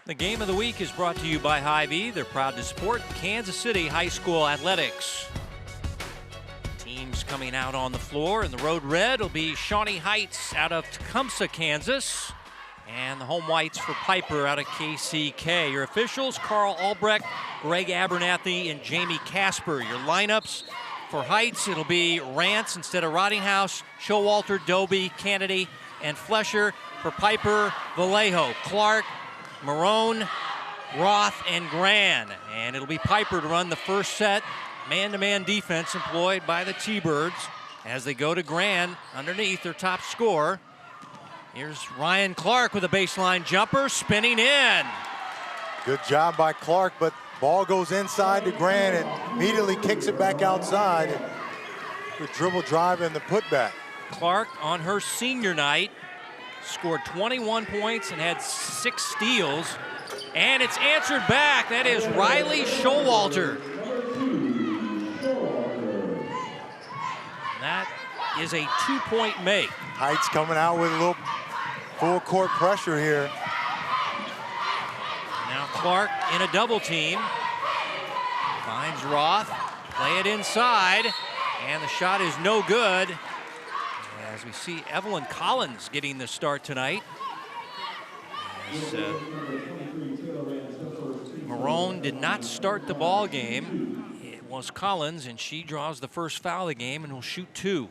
The game of the week is brought to you by Hy-Vee. They're proud to support Kansas City High School athletics. Teams coming out on the floor in the road red will be Shawnee Heights out of Tecumseh, Kansas, and the home whites for Piper out of KCK. Your officials, Carl Albrecht, Greg Abernathy, and Jamie Casper. Your lineups for Heights, it'll be Rance instead of Rottinghouse, Showalter, Doby, Kennedy, and Flesher. For Piper, Vallejo, Clark, Marone, Roth, and Gran. And it'll be Piper to run the first set. Man-to-man defense employed by the T-Birds as they go to Gran underneath their top scorer. Here's Ryan Clark with a baseline jumper, spinning in. Good job by Clark, but ball goes inside to Gran and immediately kicks it back outside. Good dribble drive and the putback. Clark on her senior night scored 21 points and had 6 steals. And it's answered back. That is Riley Showalter. That is a 2-point make. Heights coming out with a little full court pressure here. Now Clark in a double team. Finds Roth, play it inside, and the shot is no good. As we see Evelyn Collins getting the start tonight. As, Marone did not start the ball game. It was Collins, and she draws the first foul of the game and will shoot 2.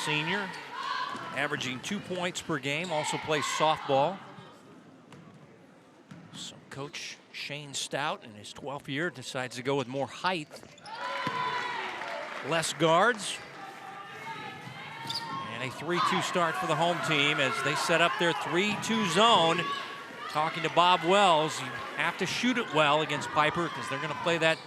Senior, averaging 2 points per game, also plays softball. So Coach Shane Stout, in his 12th year, decides to go with more height, less guards, and a 3-2 start for the home team as they set up their 3-2 zone. Talking to Bob Wells, you have to shoot it well against Piper because they're going to play that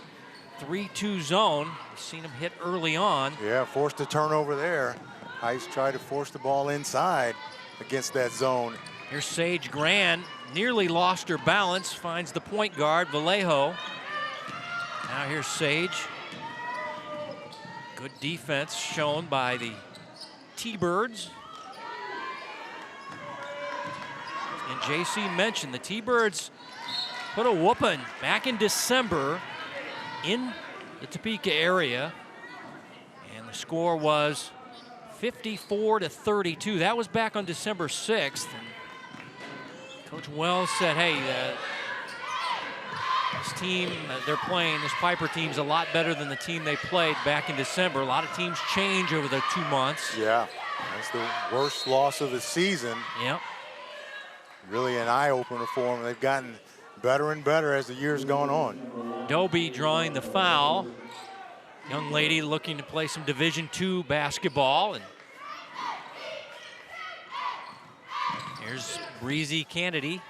3-2 zone. You've seen them hit early on. Yeah, forced a turnover there. Heights tried to force the ball inside against that zone. Here's Sage Gran, nearly lost her balance, finds the point guard, Vallejo. Now here's Sage. Good defense shown by the T-Birds. And JC mentioned the T-Birds put a whooping back in December in the Topeka area. And the score was 54-32. That was back on December 6th. And Coach Wells said, hey, this team they're playing, this Piper team's a lot better than the team they played back in December. A lot of teams change over the 2 months. Yeah, that's the worst loss of the season. Yep. Really an eye-opener for them. They've gotten better and better as the year's gone on. Doby drawing the foul. Young lady looking to play some Division II basketball. And here's Breezy Kennedy.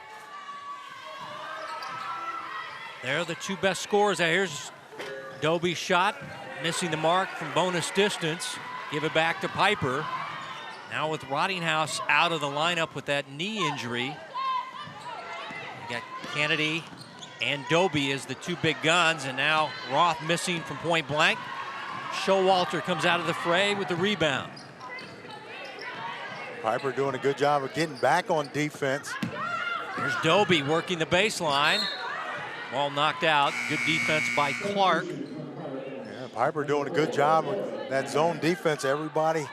They're the 2 best scorers. Here's Doby's shot, missing the mark from bonus distance. Give it back to Piper. Now with Rottinghouse out of the lineup with that knee injury. You got Kennedy and Doby as the 2 big guns, and now Roth missing from point blank. Showalter comes out of the fray with the rebound. Piper doing a good job of getting back on defense. There's Doby working the baseline. Ball knocked out. Good defense by Clark. Yeah, Piper doing a good job with that zone defense. Everybody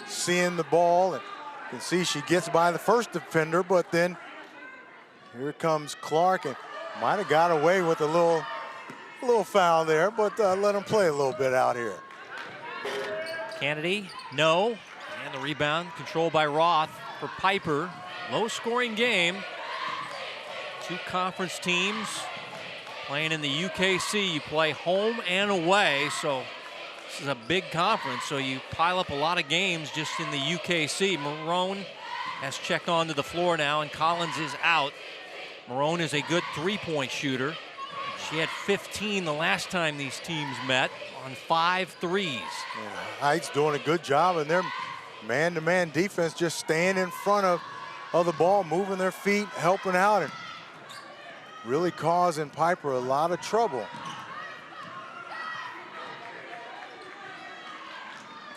seeing the ball. And you can see she gets by the first defender, but then here comes Clark, and might have got away with a little foul there, but let him play a little bit out here. Kennedy, no. And the rebound controlled by Roth for Piper. Low scoring game. 2 conference teams playing in the UKC. You play home and away, so this is a big conference, so you pile up a lot of games just in the UKC. Marone has checked onto the floor now, and Collins is out. Marone is a good 3-point shooter. She had 15 the last time these teams met on 5 threes. Yeah, Heights doing a good job in their man-to-man defense, just staying in front of the ball, moving their feet, helping out, and really causing Piper a lot of trouble.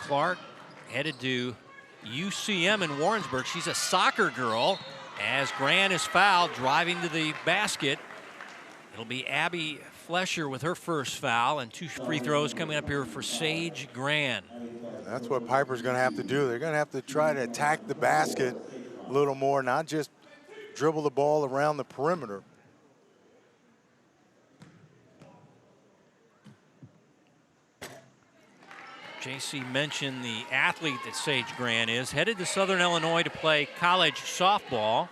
Clark headed to UCM in Warrensburg. She's a soccer girl. As Gran is fouled, driving to the basket. It'll be Abby Flesher with her first foul, and 2 free throws coming up here for Sage Gran. That's what Piper's going to have to do. They're going to have to try to attack the basket a little more, not just dribble the ball around the perimeter. JC mentioned the athlete that Sage Gran is. Headed to Southern Illinois to play college softball.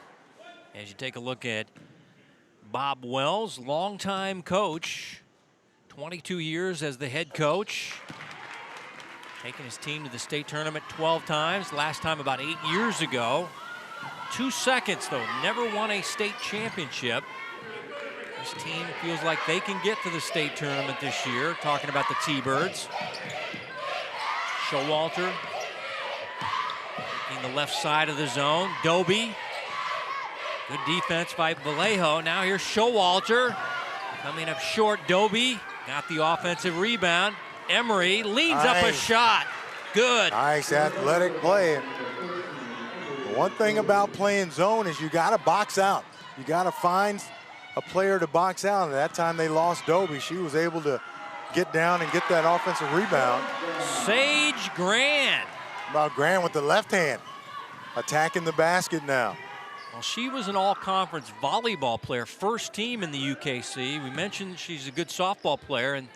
As you take a look at Bob Wells, longtime coach, 22 years as the head coach. Taking his team to the state tournament 12 times, last time about 8 years ago. 2 seconds though, never won a state championship. This team feels like they can get to the state tournament this year, talking about the T-Birds. Showalter taking the left side of the zone. Doby, good defense by Vallejo. Now here's Showalter coming up short. Doby got the offensive rebound. Emery leans up a shot. Good. Nice athletic play. One thing about playing zone is you got to box out. You got to find a player to box out. And that time they lost Doby. She was able to get down and get that offensive rebound. Sage Gran. About Gran with the left hand, attacking the basket now. Well, she was an all-conference volleyball player, first team in the UKC. We mentioned she's a good softball player and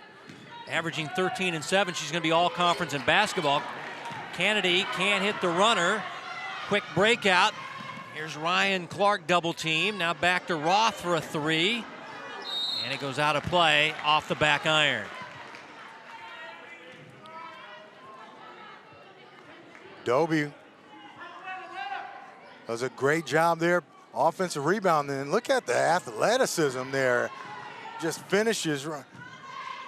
averaging 13 and 7. She's going to be all-conference in basketball. Kennedy can't hit the runner. Quick breakout. Here's Ryan Clark double team. Now back to Roth for a 3. And it goes out of play off the back iron. Doby does a great job there. Offensive rebound. And look at the athleticism there. Just finishes.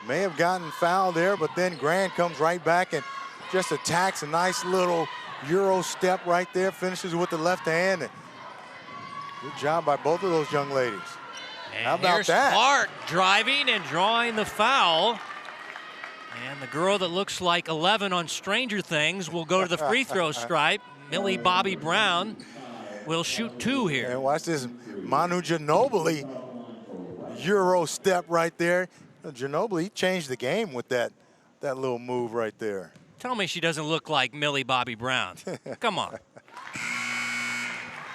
May have gotten fouled there, but then Gran comes right back and just attacks a nice little Euro step right there. Finishes with the left hand. Good job by both of those young ladies. And how about here's that? Clark driving and drawing the foul. And the girl that looks like 11 on Stranger Things will go to the free throw stripe. Millie Bobby Brown will shoot 2 here. And watch this Manu Ginobili Euro step right there. Ginobili, he changed the game with that little move right there. Tell me she doesn't look like Millie Bobby Brown. Come on.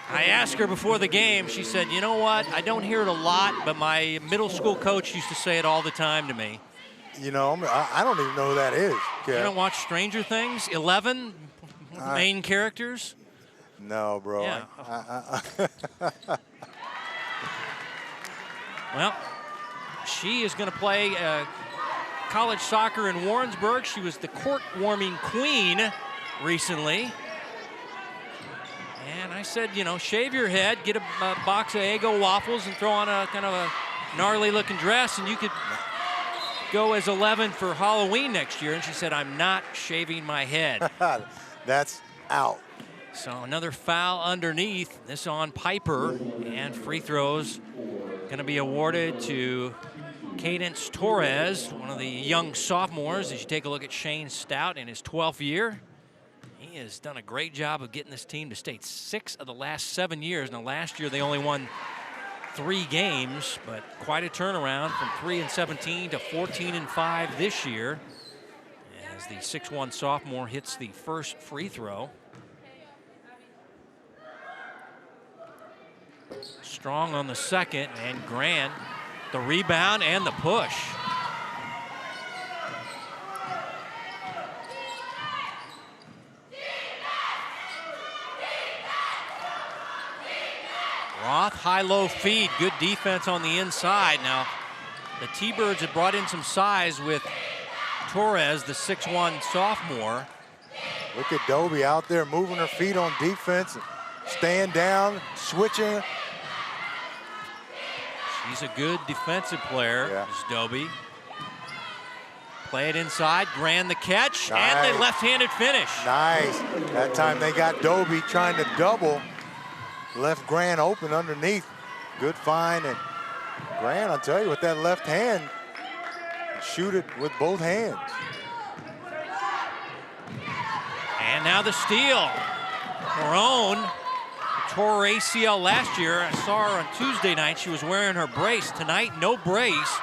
I asked her before the game, she said, you know what, I don't hear it a lot, but my middle school coach used to say it all the time to me. You know, I don't even know who that is. You don't watch Stranger Things? 11 main characters? No, bro. Yeah. Well, she is going to play college soccer in Warrensburg. She was the court warming queen recently. And I said, you know, shave your head, get a box of Eggo waffles and throw on a kind of a gnarly looking dress and you could go as 11 for Halloween next year. And she said, I'm not shaving my head. That's out. So another foul underneath, this on Piper, and free throws going to be awarded to Cadence Torres, one of the young sophomores. As you take a look at Shane Stout in his 12th year, he has done a great job of getting this team to state 6 of the last 7 years. Now last year they only won 3 games, but quite a turnaround from 3-17 to 14-5 this year. As the 6'1" sophomore hits the first free throw. Strong on the second, and Gran the rebound and the push. Roth, high-low feed, good defense on the inside. Now, the T-Birds have brought in some size with Torres, the 6'1" sophomore. Look at Doby out there moving her feet on defense, staying down, switching. She's a good defensive player, is Doby. Play it inside, Gran the catch, and the left-handed finish. Nice. That time they got Doby trying to double. Left Gran open underneath. Good find. And Gran, I'll tell you, with that left hand, shoot it with both hands. And now the steal. Marone tore her ACL last year. I saw her on Tuesday night. She was wearing her brace. Tonight, no brace,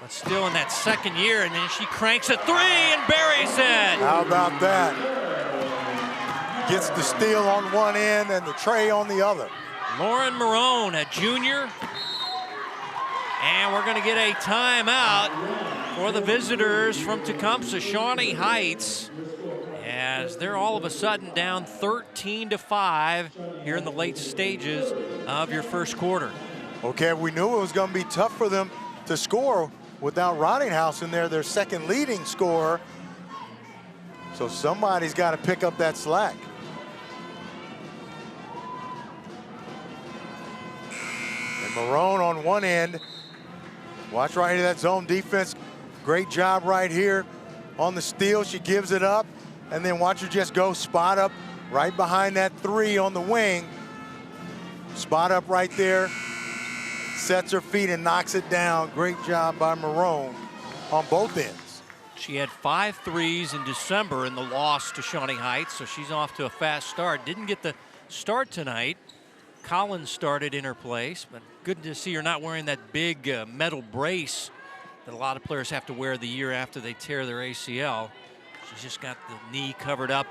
but still in that second year. And then she cranks a three and buries it. How about that? Gets the steal on one end and the tray on the other. Lauren Marone, a junior. And we're going to get a timeout for the visitors from Tecumseh, Shawnee Heights, as they're all of a sudden down 13-5 here in the late stages of your first quarter. Okay, we knew it was going to be tough for them to score without Rottinghouse in there, their second leading scorer. So somebody's got to pick up that slack. And Marone on one end. Watch right here, that zone defense. Great job right here on the steal. She gives it up, and then watch her just go spot up right behind that three on the wing. Spot up right there, sets her feet and knocks it down. Great job by Marone on both ends. She had 5 threes in December in the loss to Shawnee Heights, so she's off to a fast start. Didn't get the start tonight. Collins started in her place, but good to see her not wearing that big metal brace that a lot of players have to wear the year after they tear their ACL. She's just got the knee covered up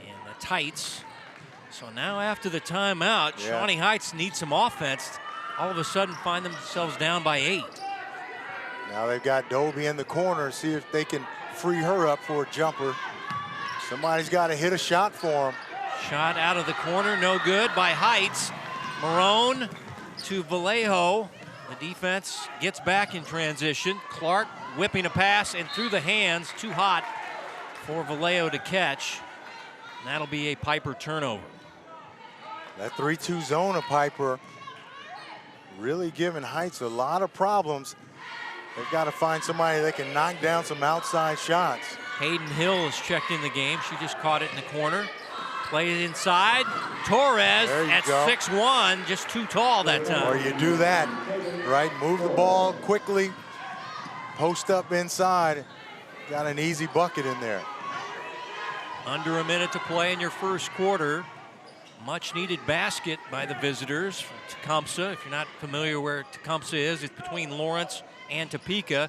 and the tights. So now after the timeout, Shawnee Heights needs some offense. All of a sudden find themselves down by 8. Now they've got Dobie in the corner. See if they can free her up for a jumper. Somebody's got to hit a shot for them. Shot out of the corner, no good by Heights. Marone to Vallejo. The defense gets back in transition. Clark whipping a pass and through the hands, too hot for Vallejo to catch. And that'll be a Piper turnover. That 3-2 zone of Piper really giving Heights a lot of problems. They've got to find somebody that can knock down some outside shots. Hayden Hill is checked in the game. She just caught it in the corner. Play it inside. Torres at 6'1", just too tall that time. Or you do that, right? Move the ball quickly, post up inside. Got an easy bucket in there. Under a minute to play in your first quarter. Much needed basket by the visitors from Tecumseh. If you're not familiar where Tecumseh is, it's between Lawrence and Topeka.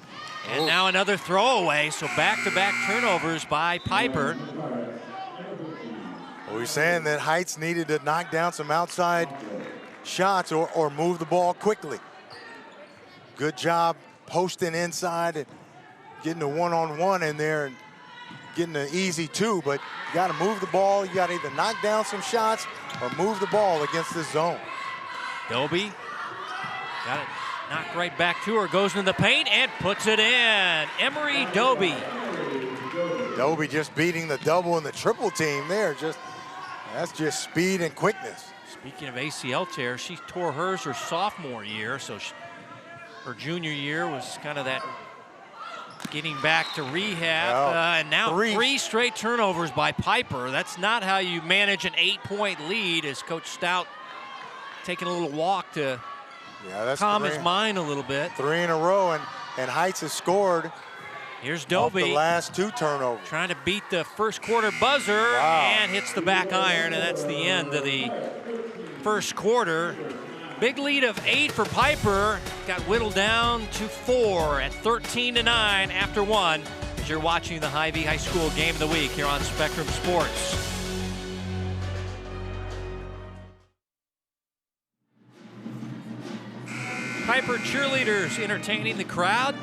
And now another throwaway, so back-to-back turnovers by Piper. We're saying that Heights needed to knock down some outside shots or move the ball quickly. Good job posting inside and getting a one-on-one in there and getting an easy 2, but you got to move the ball. You got to either knock down some shots or move the ball against this zone. Dobie got it knocked right back to her, goes into the paint and puts it in. Emery Dobie. Dobie just beating the double and the triple team there. That's just speed and quickness. Speaking of ACL tear, she tore hers her sophomore year, so her junior year was kind of that getting back to rehab. And now 3 straight turnovers by Piper. That's not how you manage an 8-point lead, as Coach Stout taking a little walk to calm his mind a little bit. 3 in a row, and Heights has scored. Here's Dobie. The last 2 turnovers. Trying to beat the first quarter buzzer and hits the back iron, and that's the end of the first quarter. Big lead of 8 for Piper. Got whittled down to 4 at 13-9 after 1 as you're watching the Hy-Vee High School Game of the Week here on Spectrum Sports. Piper cheerleaders entertaining the crowd.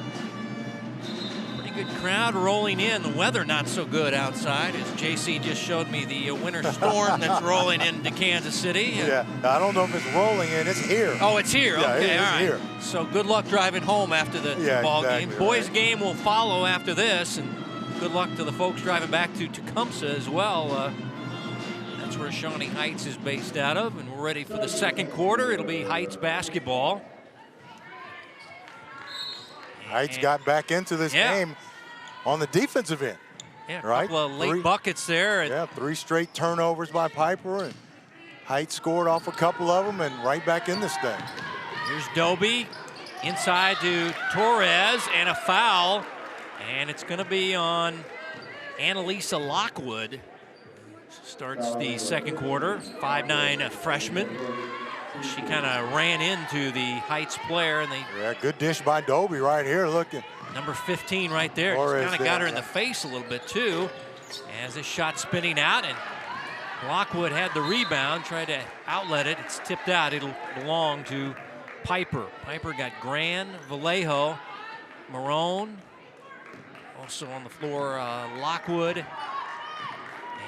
Good crowd rolling in. The weather not so good outside, as JC just showed me the winter storm that's rolling into Kansas City. Yeah, I don't know if it's rolling in. It's here. Oh, it's here. Yeah, okay, it's all right. here. So good luck driving home after the ball game. Boys game will follow after this, and good luck to the folks driving back to Tecumseh as well. That's where Shawnee Heights is based out of, and we're ready for the second quarter. It'll be Heights basketball. Heights got back into this game on the defensive end. Yeah, a couple of late buckets there. 3 straight turnovers by Piper, and Heights scored off a couple of them and right back in this thing. Here's Dobie inside to Torres, and a foul. And it's going to be on Annalisa Lockwood. starts the second quarter. 5'9" freshman. She kind of ran into the Heights player, and they. Yeah, good dish by Dobie right here. Looking. Number 15 right there. Just kind of got her in the face a little bit too. As this shot spinning out, and Lockwood had the rebound, tried to outlet it. It's tipped out. It'll belong to Piper. Piper got Gran, Vallejo, Marone. Also on the floor, Lockwood.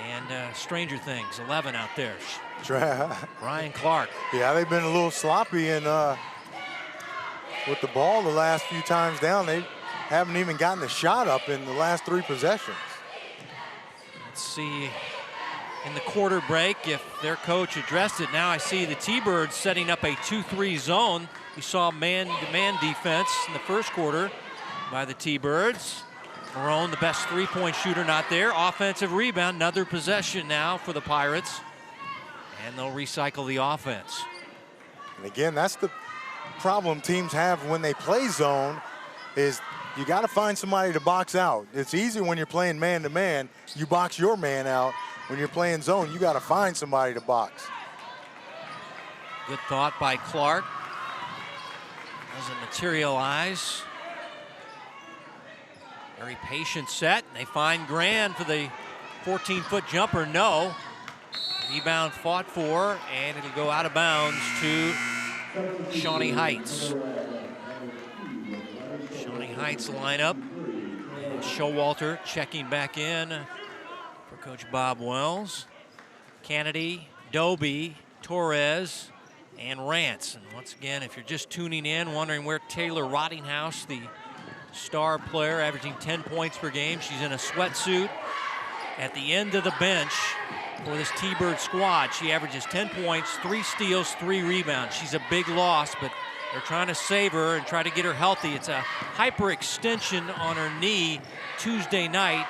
And Stranger Things, 11 out there. Ryan Clark. Yeah, they've been a little sloppy and with the ball the last few times down. They haven't even gotten the shot up in the last 3 possessions. Let's see in the quarter break if their coach addressed it. Now I see the T-Birds setting up a 2-3 zone. You saw man-to-man defense in the first quarter by the T-Birds. Marone, the best three-point shooter, not there. Offensive rebound, another possession now for the Pirates. And they'll recycle the offense. And again, that's the problem teams have when they play zone, is you got to find somebody to box out. It's easy when you're playing man-to-man. You box your man out. When you're playing zone, you got to find somebody to box. Good thought by Clark. Doesn't materialize. Very patient set. They find Gran for the 14-foot jumper. No. Rebound fought for, and it'll go out of bounds to Shawnee Heights. Shawnee Heights lineup. Showalter checking back in for Coach Bob Wells. Kennedy, Dobie, Torres, and Rance. And once again, if you're just tuning in, wondering where Taylor Rottinghouse, the star player, averaging 10 points per game. She's in a sweatsuit at the end of the bench for this T-Bird squad. She averages 10 points, 3 steals, 3 rebounds. She's a big loss, but they're trying to save her and try to get her healthy. It's a hyperextension on her knee Tuesday night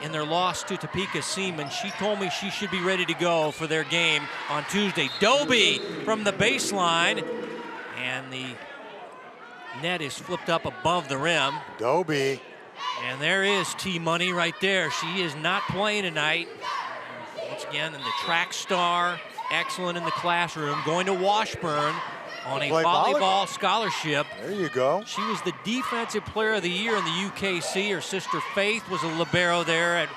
in their loss to Topeka Seaman. She told me she should be ready to go for their game on Tuesday. Dobie from the baseline, and the net is flipped up above the rim. Dobie. And there is T-Money right there. She is not playing tonight. Once again, in the track star, excellent in the classroom, going to Washburn on a volleyball scholarship. There you go. She was the defensive player of the year in the UKC. Her sister Faith was a libero there at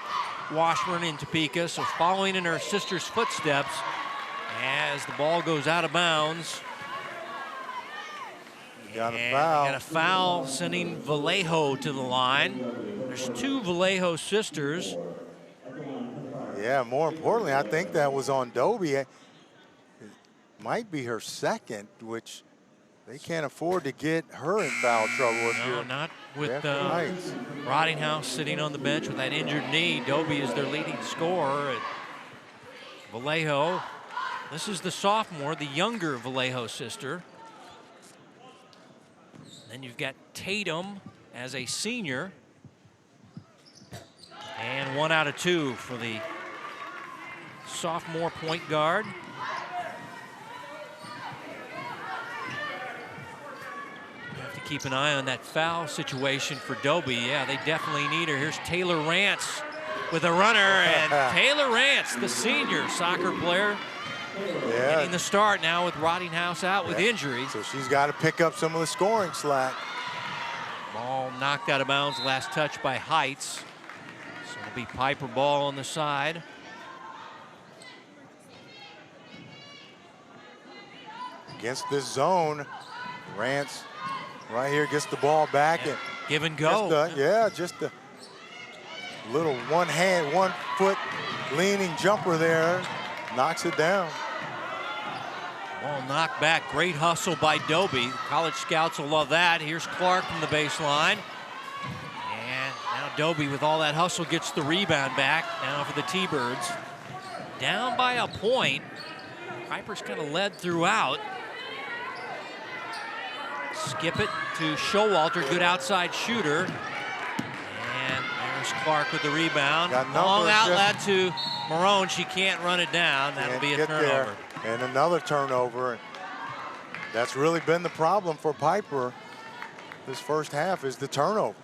Washburn in Topeka. So following in her sister's footsteps, as the ball goes out of bounds. Got a foul. Got a foul, sending Vallejo to the line. There's 2 Vallejo sisters. Yeah, more importantly, I think that was on Dobie. It might be her second, which they can't afford to get her in foul trouble. No, not with Rottinghouse sitting on the bench with that injured knee. Dobie is their leading scorer. And Vallejo, this is the sophomore, the younger Vallejo sister. Then you've got Tatum as a senior. And 1 out of 2 for the sophomore point guard. You have to keep an eye on that foul situation for Dobie. Yeah, they definitely need her. Here's Taylor Rance with a runner, and Taylor Rance, the senior soccer player, getting the start now with Rottinghouse out with injury. So she's got to pick up some of the scoring slack. Ball knocked out of bounds, last touch by Heights. So it'll be Piper ball on the side. Against this zone, Rance right here gets the ball back. And give and go. Just a little one foot leaning jumper there. Knocks it down. Ball knocked back. Great hustle by Dobie. College scouts will love that. Here's Clark from the baseline. And now Dobie, with all that hustle, gets the rebound back now for the T-Birds. Down by a point. Piper's kind of led throughout. Skip it to Showalter, good outside shooter. And there's Clark with the rebound. Long outlet to Marone. She can't run it down. That'll be a turnover. And another turnover. That's really been the problem for Piper this first half, is the turnovers.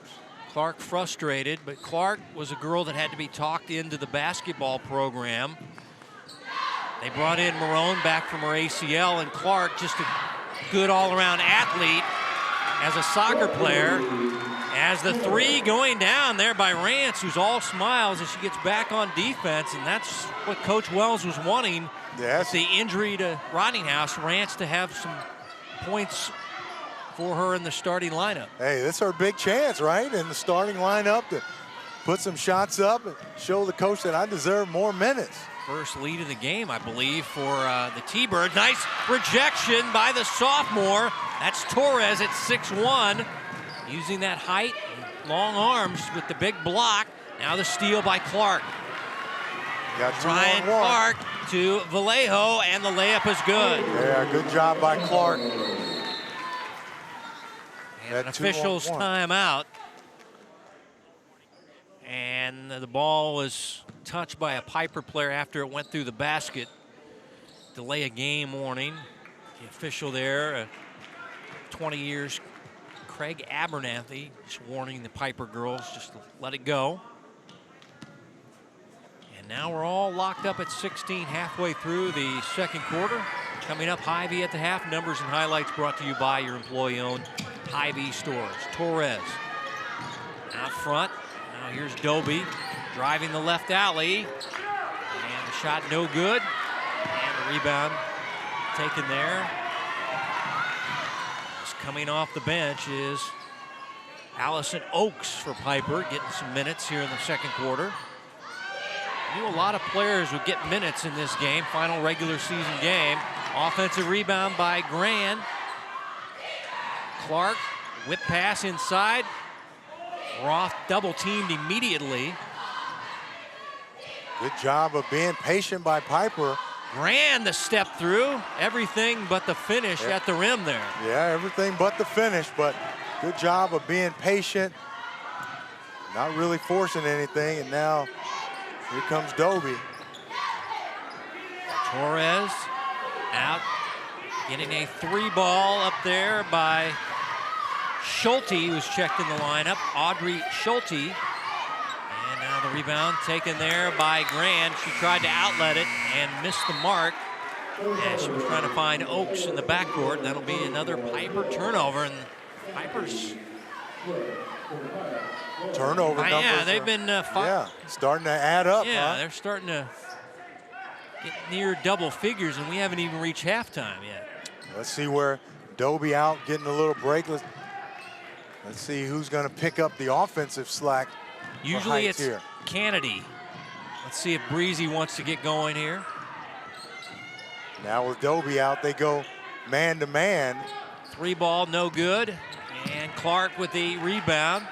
Clark frustrated, but Clark was a girl that had to be talked into the basketball program. They brought in Marone back from her ACL, and Clark, just a good all-around athlete as a soccer player. As the three going down there by Rance, who's all smiles as she gets back on defense, and that's what Coach Wells was wanting. Yes. With the injury to Rottinghouse, Rance to have some points for her in the starting lineup. Hey, this is her big chance, right? In the starting lineup to put some shots up and show the coach that I deserve more minutes. First lead of the game, I believe, for the T-Birds. Nice rejection by the sophomore. That's Torres at 6'1", using that height and long arms with the big block. Now the steal by Clark. Got Ryan Clark to Vallejo, and the layup is good. Yeah, good job by Clark. And an official's timeout. And the ball was touched by a Piper player after it went through the basket. Delay a game warning. The official there, 20 years, Craig Abernathy, just warning the Piper girls just to let it go. And now we're all locked up at 16 halfway through the second quarter. Coming up, Hy-Vee at the half. Numbers and highlights brought to you by your employee-owned Hy-Vee stores. Torres out front. Now here's Doby driving the left alley. And the shot no good. And the rebound taken there. Just coming off the bench is Allison Oakes for Piper, getting some minutes here in the second quarter. Knew a lot of players would get minutes in this game, final regular season game. Offensive rebound by Grand. Clark, whip pass inside. Roth double teamed immediately. Good job of being patient by Piper. Grand the step through. Everything but the finish at the rim there. Yeah, everything but the finish, but good job of being patient. Not really forcing anything, and now here comes Doby. Torres out, getting a three ball up there by Schulte, who's checked in the lineup. Audrey Schulte. And now the rebound taken there by Grand. She tried to outlet it and missed the mark. And she was trying to find Oakes in the backcourt. That'll be another Piper turnover. And Piper's turnover numbers. Yeah, they've been starting to add up. Yeah, they're starting to get near double figures, and we haven't even reached halftime yet. Let's see where Doby out, getting a little break. Let's see who's going to pick up the offensive slack. Usually it's Kennedy. Let's see if Breezy wants to get going here. Now with Doby out, they go man-to-man. Three ball, no good. And Clark with the rebound.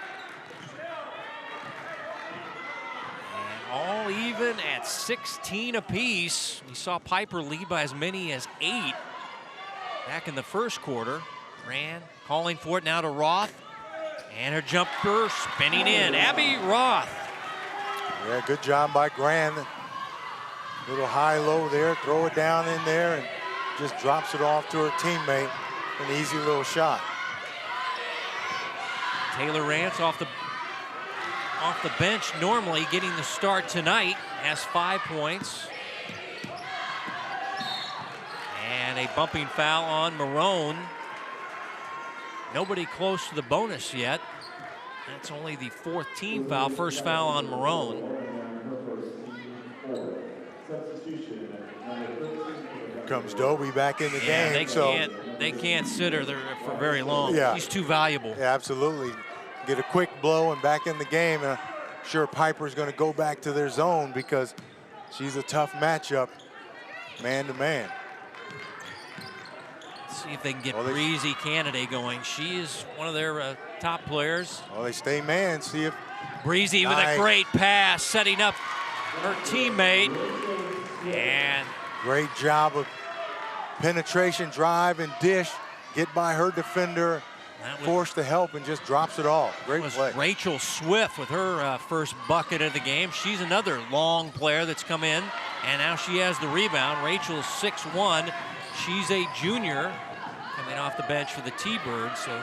And all even at 16 apiece. We saw Piper lead by as many as 8 back in the first quarter. Rand calling for it now to Roth. And her jumper spinning in. Abby Roth. Yeah, good job by Grand. Little high-low there, throw it down in there, and just drops it off to her teammate. An easy little shot. Taylor Rance off the bench, normally getting the start tonight, has 5 points. And a bumping foul on Marone. Nobody close to the bonus yet. That's only the 4th team foul, first foul on Marone. Here comes Doby back in the game. They can't sit her there for very long. Yeah. She's too valuable. Yeah, absolutely. Get a quick blow and back in the game. And I'm sure Piper's going to go back to their zone because she's a tough matchup, man-to-man. See if they can get Breezy Candidate going. She is one of their top players. Well, they stay man. See if Breezy with a great pass, setting up her teammate. And great job of penetration, drive, and dish. Get by her defender, forced to help, and just drops it all. Great play. Rachel Swift with her first bucket of the game. She's another long player that's come in, and now she has the rebound. Rachel is 6'1". She's a junior coming off the bench for the T-Birds. So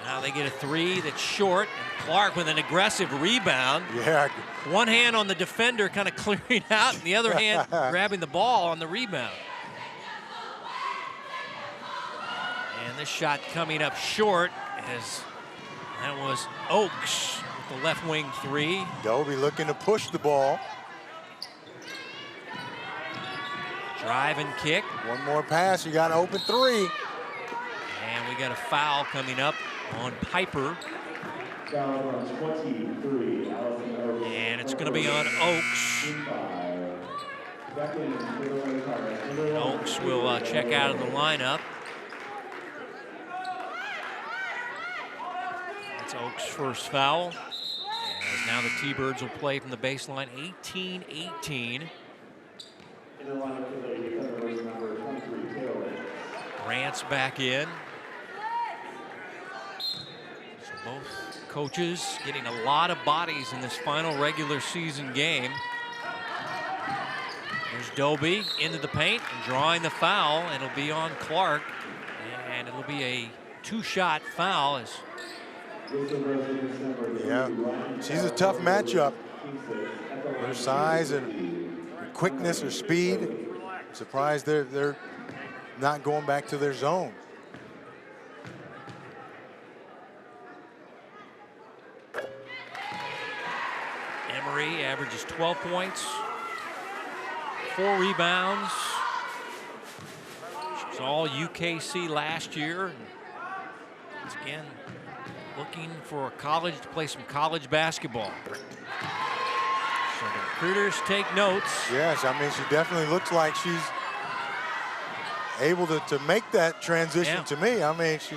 Now they get a three that's short, and Clark with an aggressive rebound. Yeah. One hand on the defender kind of clearing out, and the other hand grabbing the ball on the rebound. And this shot coming up short, as that was Oaks with the left wing three. Dobie looking to push the ball. Drive and kick. One more pass, you got an open three. And we got a foul coming up on Piper. Foul on 23, and it's going to be on Oaks. And Oaks will check out of the lineup. That's Oaks' first foul. As now the T-Birds will play from the baseline, 18-18. In the lineup for the defender was number 23, Taylor. Grant's back in. So both coaches getting a lot of bodies in this final regular season game. There's Dobie into the paint and drawing the foul, and it'll be on Clark. And it'll be a two-shot foul. Yeah, she's a tough matchup. Her size and quickness or speed. I'm surprised they're not going back to their zone. Emery averages 12 points, 4 rebounds. She was all UKC last year. Once again, looking for a college to play some college basketball. So the recruiters take notes. Yes, I mean, she definitely looks like she's able to make that transition to me. I mean, she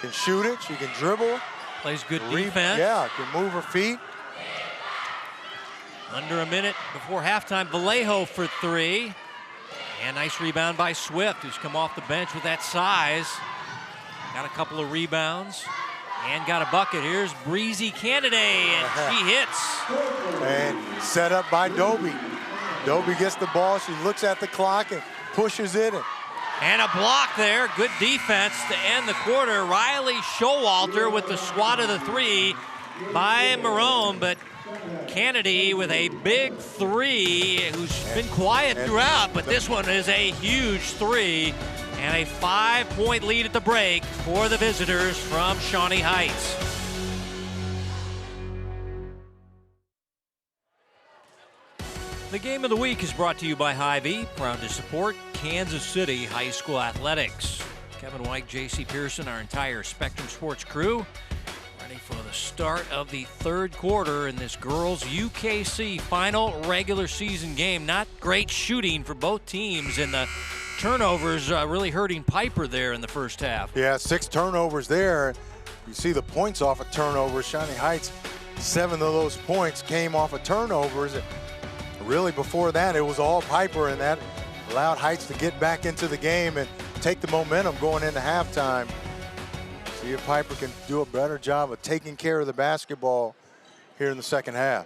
can shoot it, she can dribble. Plays good defense. Yeah, can move her feet. Under a minute before halftime, Vallejo for three. And nice rebound by Swift, who's come off the bench with that size. Got a couple of rebounds and got a bucket. Here's Breezy Candidate, and she hits. And set up by Dobie. Dobie gets the ball, she looks at the clock and pushes it. And a block there, good defense to end the quarter. Riley Showalter with the swat of the three by Marone, but Kennedy with a big three, who's been quiet throughout, but this one is a huge three. And a 5-point lead at the break for the visitors from Shawnee Heights. The game of the week is brought to you by Hy-Vee, proud to support Kansas City High School athletics. Kevin White, J.C. Pearson, our entire Spectrum Sports crew, ready for the start of the third quarter in this girls UKC final regular season game. Not great shooting for both teams, and the turnovers really hurting Piper there in the first half. Yeah, 6 turnovers there. You see the points off of turnovers. Shawnee Heights, 7 of those points came off of turnovers. Really, before that, it was all Piper, and that allowed Heights to get back into the game and take the momentum going into halftime. See if Piper can do a better job of taking care of the basketball here in the second half.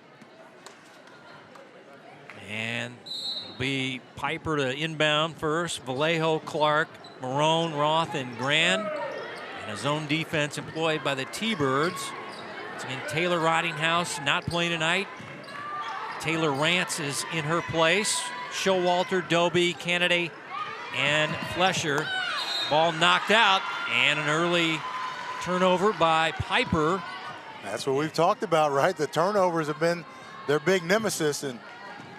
And it'll be Piper to inbound first. Vallejo, Clark, Marone, Roth, and Grand. And a zone defense employed by the T-Birds. It's again Taylor Ridinghouse not playing tonight. Taylor Rance is in her place. Showalter, Dobie, Kennedy, and Flesher. Ball knocked out, and an early turnover by Piper. That's what we've talked about, right? The turnovers have been their big nemesis, and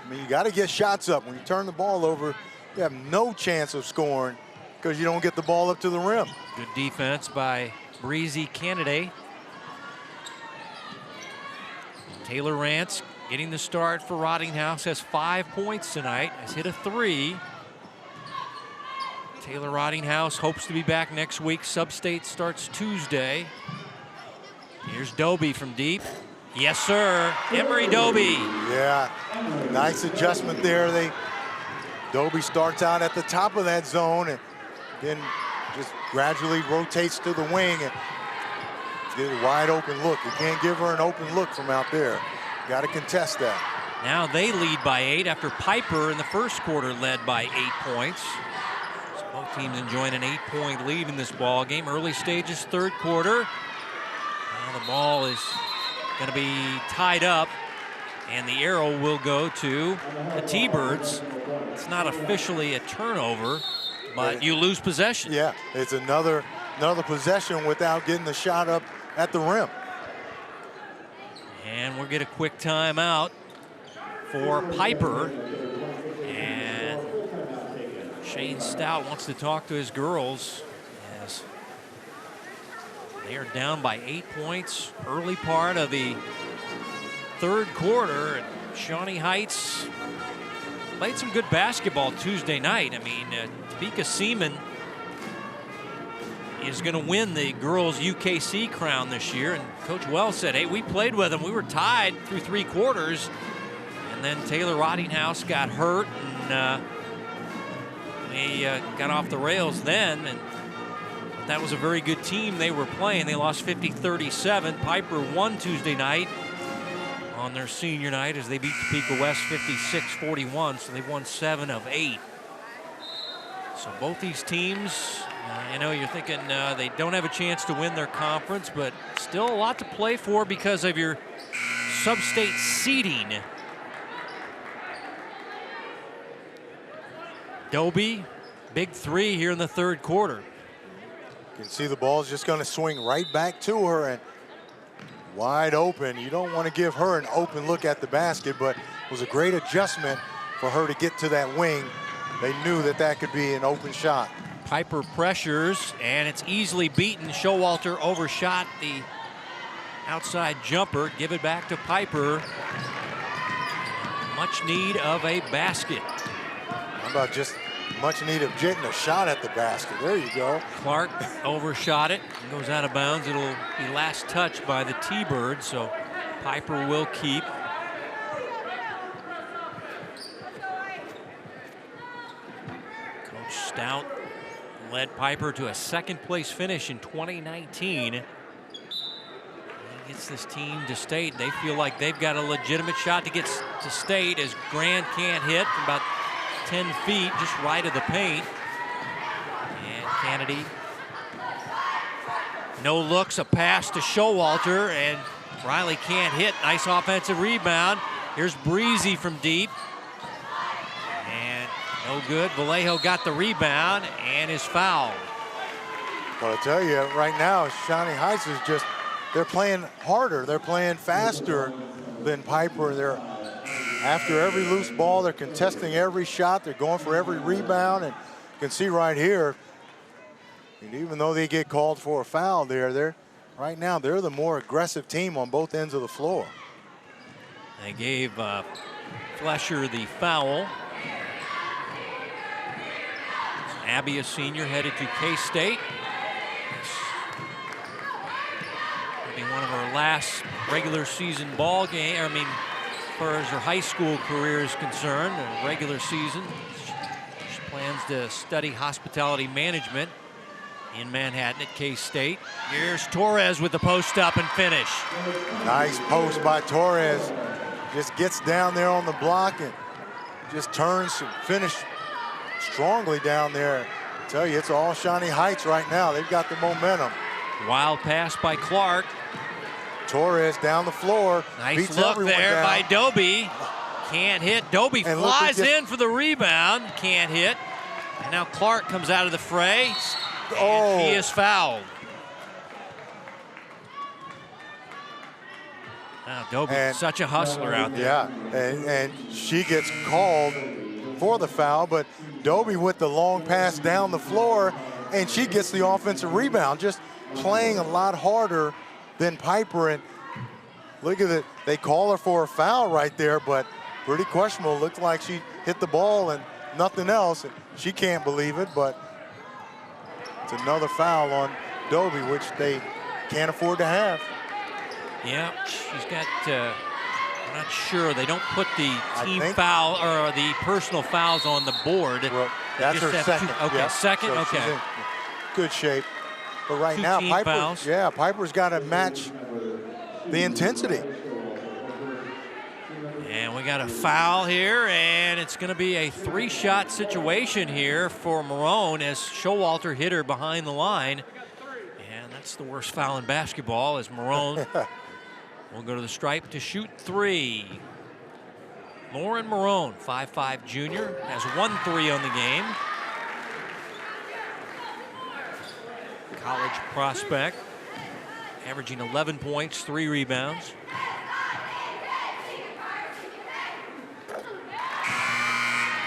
I mean, you got to get shots up. When you turn the ball over, you have no chance of scoring because you don't get the ball up to the rim. Good defense by Breezy Kennedy. Taylor Rance getting the start for Ridinghouse, has 5 points tonight, has hit a 3. Taylor Ridinghouse hopes to be back next week. Sub-State starts Tuesday. Here's Dobie from deep. Yes, sir. Emery Dobie. Yeah, nice adjustment there. Dobie starts out at the top of that zone and then just gradually rotates to the wing and get a wide open look. You can't give her an open look from out there. Got to contest that. Now they lead by 8 after Piper in the first quarter led by 8 points. So both teams enjoying an 8-point lead in this ball game. Early stages, third quarter. Now the ball is going to be tied up, and the arrow will go to the T-Birds. It's not officially a turnover, but you lose possession. Yeah, it's another possession without getting the shot up at the rim. And we'll get a quick timeout for Piper. And Shane Stout wants to talk to his girls as they are down by 8 points early part of the third quarter. Shawnee Heights played some good basketball Tuesday night. I mean, Topeka Seaman is going to win the girls UKC crown this year. And Coach Wells said, hey, we played with them. We were tied through 3 quarters. And then Taylor Rottinghouse got hurt, and we got off the rails then. And that was a very good team they were playing. They lost 50-37. Piper won Tuesday night on their senior night as they beat Topeka West 56-41. So they've won 7 of 8. So both these teams, I know you're thinking they don't have a chance to win their conference, but still a lot to play for because of your sub-state seeding. Dobie, big 3 here in the third quarter. You can see the ball's just going to swing right back to her and wide open. You don't want to give her an open look at the basket, but it was a great adjustment for her to get to that wing. They knew that that could be an open shot. Piper pressures, and it's easily beaten. Showalter overshot the outside jumper. Give it back to Piper. Much need of a basket. How about just much need of getting a shot at the basket? There you go. Clark overshot it. Goes out of bounds. It'll be last touched by the T-Bird, so Piper will keep. Coach Stout led Piper to a second-place finish in 2019. He gets this team to state. They feel like they've got a legitimate shot to get to state as Grand can't hit from about 10 feet, just right of the paint. And Kennedy, no looks, a pass to Showalter, and Riley can't hit. Nice offensive rebound. Here's Breezy from deep. And no good. Vallejo got the rebound and is fouled. Well, I tell you, right now, Shawnee Heights is just, they're playing harder. They're playing faster than Piper. They're after every loose ball, they're contesting every shot. They're going for every rebound. And you can see right here, and even though they get called for a foul there, right now, they're the more aggressive team on both ends of the floor. They gave Flesher the foul. Abby, a senior, headed to K-State. It'll be one of her last regular season ball game. I mean, as far as her high school career is concerned, a regular season. She plans to study hospitality management in Manhattan at K-State. Here's Torres with the post up and finish. Nice post by Torres. Just gets down there on the block and just turns and finish strongly down there. I tell you, it's all Shawnee Heights right now. They've got the momentum. Wild pass by Clark. Torres down the floor. Nice look there down by Dobie. Can't hit. Dobie and flies in for the rebound. Can't hit. And now Clark comes out of the fray. And he is fouled. Now Dobie, such a hustler out there. Yeah, and she gets called for the foul, but Dobie with the long pass down the floor, and she gets the offensive rebound, just playing a lot harder than Piper. And look at it, they call her for a foul right there, but pretty questionable. Looked like she hit the ball and nothing else. She can't believe it, but it's another foul on Dobie, which they can't afford to have. Yeah, she's got, I'm not sure. They don't put the team foul or the personal fouls on the board. Well, that's her second. Okay, second, so okay. She's in good shape. But right now, Piper's got to match the intensity. And we got a foul here, and it's going to be a 3-shot situation here for Marone as Showalter hit her behind the line. And That's the worst foul in basketball, as Marone will go to the stripe to shoot 3. Lauren Marone, 5'5" junior, has 1 3 on the game. College prospect, averaging 11 points, 3 rebounds.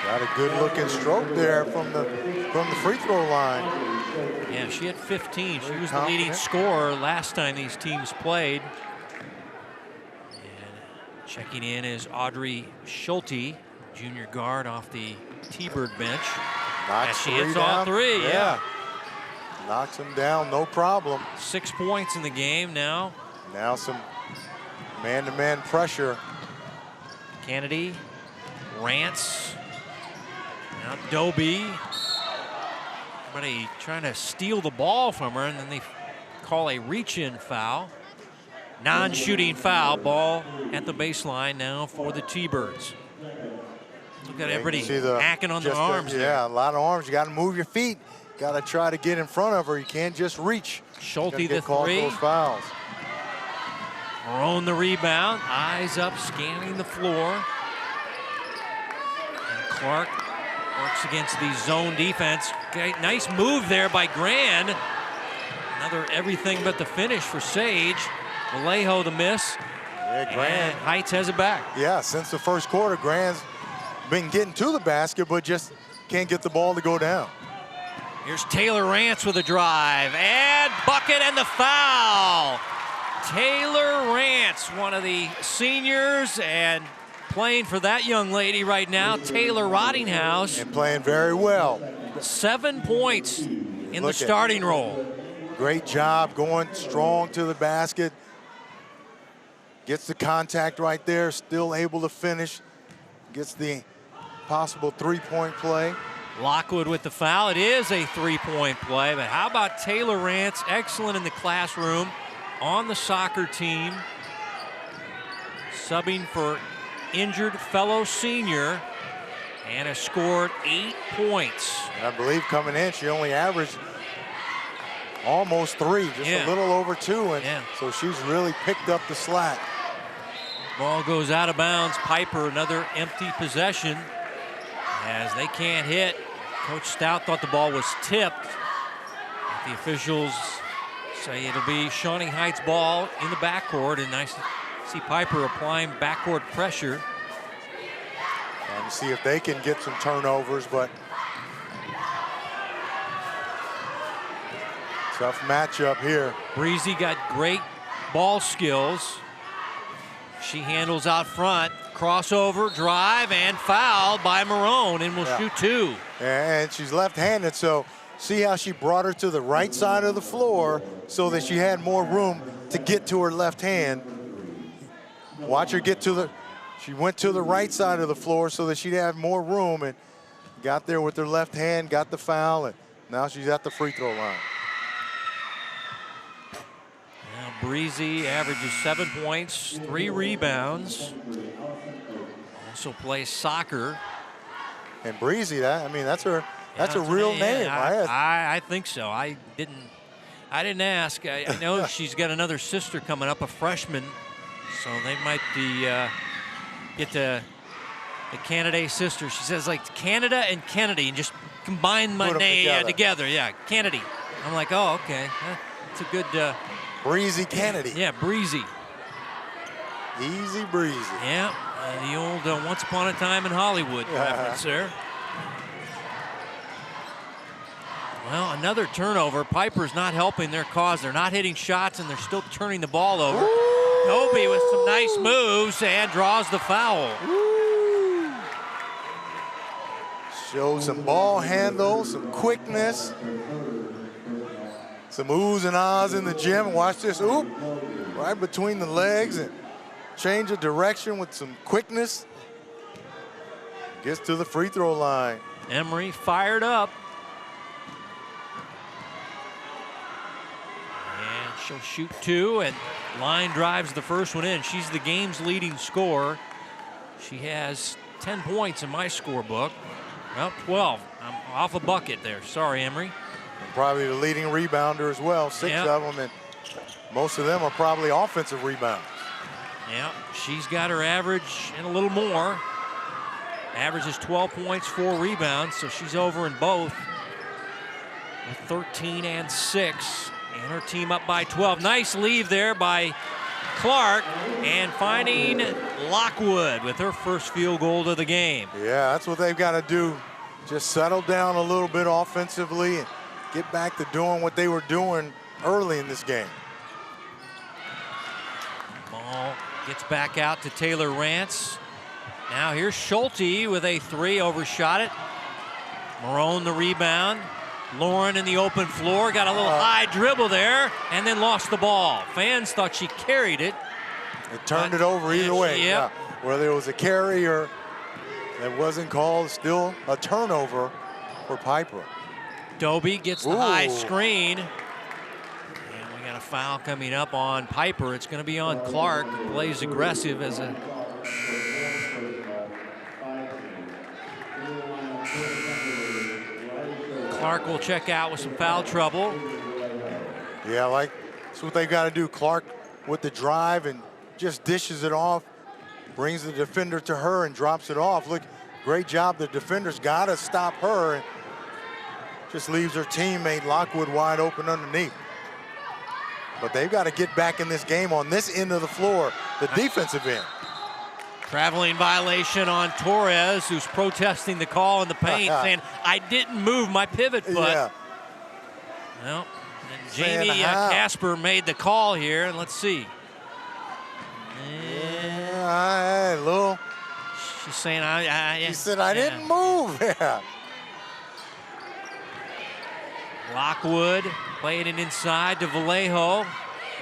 Got a good looking stroke there from the free throw line. Yeah, she had 15. She was the leading scorer last time these teams played. And checking in is Audrey Schulte, junior guard off the T-Bird bench. Knocks she hits all 3, yeah. Knocks him down, no problem. 6 points in the game now. Now some man-to-man pressure. Kennedy, Rance, now Doby. Everybody trying to steal the ball from her, and then they call a reach-in foul. Non-shooting foul, ball at the baseline now for the T-Birds. Look at everybody hacking on their arms. Yeah, a lot of arms. You got to move your feet. Got to try to get in front of her. You can't just reach. Schulte the 3. Those fouls. Marone the rebound. Eyes up, scanning the floor. And Clark works against the zone defense. Okay, nice move there by Grand. Another everything but the finish for Sage. Vallejo the miss. Yeah, Grand. And Heights has it back. Yeah, since the first quarter, Grand's been getting to the basket, but just can't get the ball to go down. Here's Taylor Rance with a drive, and bucket and the foul. Taylor Rance, one of the seniors, and playing for that young lady right now, Taylor Rottinghouse. And playing very well. 7 points in the starting role. Great job going strong to the basket. Gets the contact right there, still able to finish. Gets the possible 3-point play. Lockwood with the foul. It is a 3-point play, but how about Taylor Rance? Excellent in the classroom, on the soccer team, subbing for injured fellow senior, and has scored 8 points. And I believe coming in, she only averaged almost 3, just a little over 2, and so she's really picked up the slack. Ball goes out of bounds. Piper, another empty possession, as they can't hit. Coach Stout thought the ball was tipped. The officials say it'll be Shawnee Heights ball in the backcourt, and nice to see Piper applying backcourt pressure. Trying to see if they can get some turnovers, but tough matchup here. Breezy got great ball skills. She handles out front, crossover, drive, and foul by Marone, and will shoot 2. And she's left-handed, so see how she brought her to the right side of the floor so that she had more room to get to her left hand. Watch her get to she went to the right side of the floor so that she'd have more room, and got there with her left hand, got the foul, and now she's at the free throw line. Breezy averages 7 points, 3 rebounds. Also plays soccer. And Breezy, that's her. That's a real name. I think so. I didn't ask. I know she's got another sister coming up, a freshman, so they might be get the Canada sister. She says like Canada and Kennedy, and just combine my name together. Yeah, Kennedy. I'm like, oh, okay. It's a good. Breezy Kennedy. Yeah, Breezy. Easy breezy. Yeah, the old Once Upon a Time in Hollywood reference there. Well, another turnover. Piper's not helping their cause. They're not hitting shots, and they're still turning the ball over. Doby with some nice moves and draws the foul. Shows some ball handle, some quickness. Some oohs and ahs in the gym. Watch this, oop, right between the legs, and change of direction with some quickness. Gets to the free throw line. Emery fired up. And she'll shoot 2, and line drives the first one in. She's the game's leading scorer. She has 10 points in my scorebook. Well, 12. I'm off a bucket there. Sorry, Emery. And probably the leading rebounder as well, 6 of them, and most of them are probably offensive rebounds. Yeah, she's got her average and a little more. Average is 12 points, 4 rebounds, so she's over in both with 13 and 6. And her team up by 12. Nice leave there by Clark, and finding Lockwood with her first field goal of the game. Yeah, that's what they've got to do. Just settle down a little bit offensively and get back to doing what they were doing early in this game. Ball gets back out to Taylor Rance. Now here's Schulte with a 3, overshot it. Marone the rebound. Lauren in the open floor, got a little high dribble there, and then lost the ball. Fans thought she carried it. It turned it over either way. Yeah. Whether it was a carry or that wasn't called, still a turnover for Piper. Doby gets the high screen. And we got a foul coming up on Piper. It's going to be on Clark, who plays aggressive as a... Clark will check out with some foul trouble. Yeah, that's what they got to do. Clark with the drive and just dishes it off, brings the defender to her and drops it off. Look, great job. The defender's got to stop her and just leaves her teammate Lockwood wide open underneath. But they've got to get back in this game on this end of the floor, the defensive end. Traveling violation on Torres, who's protesting the call in the paint, saying, I didn't move my pivot foot. Yeah. Well, and Jamie Casper made the call here, and let's see. Little. She's saying, she said, I didn't move. Yeah. Lockwood playing it inside to Vallejo.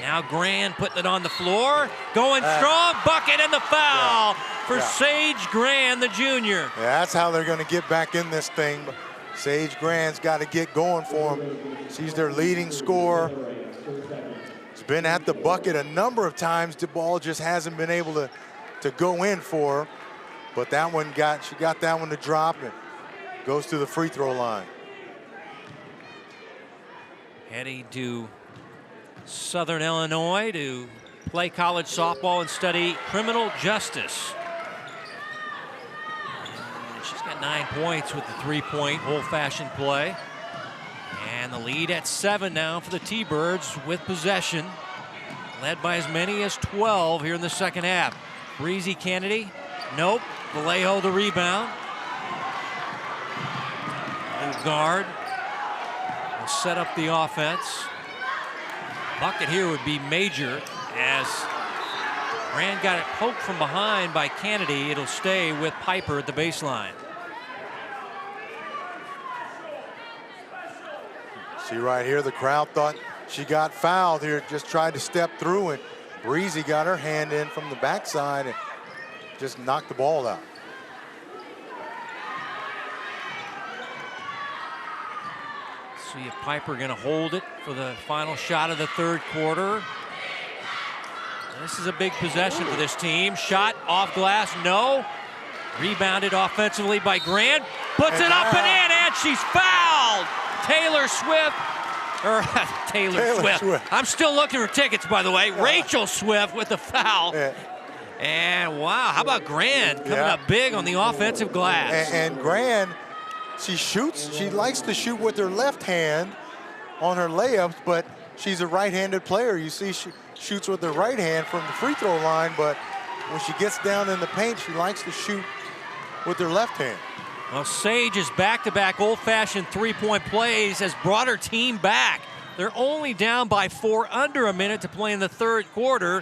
Now Grand putting it on the floor. Going strong, bucket, and the foul for Sage Grand, the junior. Yeah, that's how they're going to get back in this thing. But Sage Grand's got to get going for them. She's their leading scorer. She's been at the bucket a number of times. The ball just hasn't been able to go in for her. But that one she got that one to drop and goes to the free throw line. Heading to Southern Illinois to play college softball and study criminal justice. And she's got 9 points with the 3-point old-fashioned play. And the lead at 7 now for the T-Birds with possession. Led by as many as 12 here in the second half. Breezy Kennedy, nope. Vallejo the rebound. New guard will set up the offense. Bucket here would be major as Rand got it poked from behind by Kennedy. It'll stay with Piper at the baseline. See right here, the crowd thought she got fouled here, just tried to step through, and Breezy got her hand in from the backside and just knocked the ball out. See if Piper going to hold it for the final shot of the third quarter. This is a big possession for this team. Shot off glass, no. Rebounded offensively by Grant. Puts it up and in, and she's fouled. Taylor Swift. Taylor Swift. I'm still looking for tickets, by the way. Rachel Swift with the foul. And wow, how about Grant coming up big on the offensive glass. And Grant, she likes to shoot with her left hand on her layups, but she's a right-handed player. You see she shoots with her right hand from the free throw line, but when she gets down in the paint, she likes to shoot with her left hand. Well, Sage's back-to-back old-fashioned three-point plays has brought her team back. They're only down by 4 under a minute to play in the third quarter.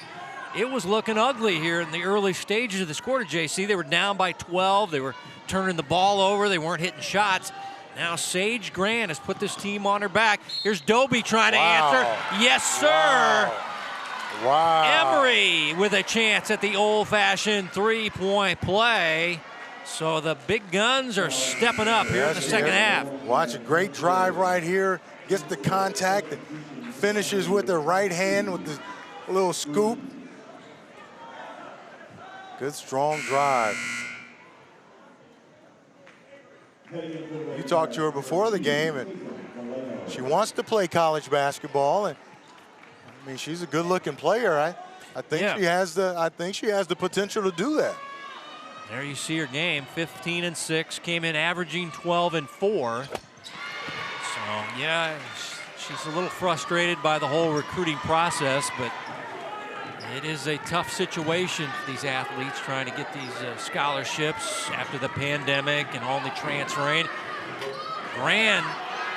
It was looking ugly here in the early stages of this quarter, JC. They were down by 12. They were turning the ball over. They weren't hitting shots. Now Sage Grant has put this team on her back. Here's Doby trying to answer. Yes, sir. Wow. Emery with a chance at the old-fashioned three-point play. So the big guns are stepping up here in the second half. Watch a great drive right here. Gets the contact and finishes with her right hand with the little scoop. Good, strong drive. You talked to her before the game, and She wants to play college basketball, and I mean, she's a good-looking player. I think she has the potential to do that. There you see her game, 15-6, came in averaging 12-4. So yeah, she's a little frustrated by the whole recruiting process, but it is a tough situation for these athletes trying to get these scholarships after the pandemic and only transferring. Grand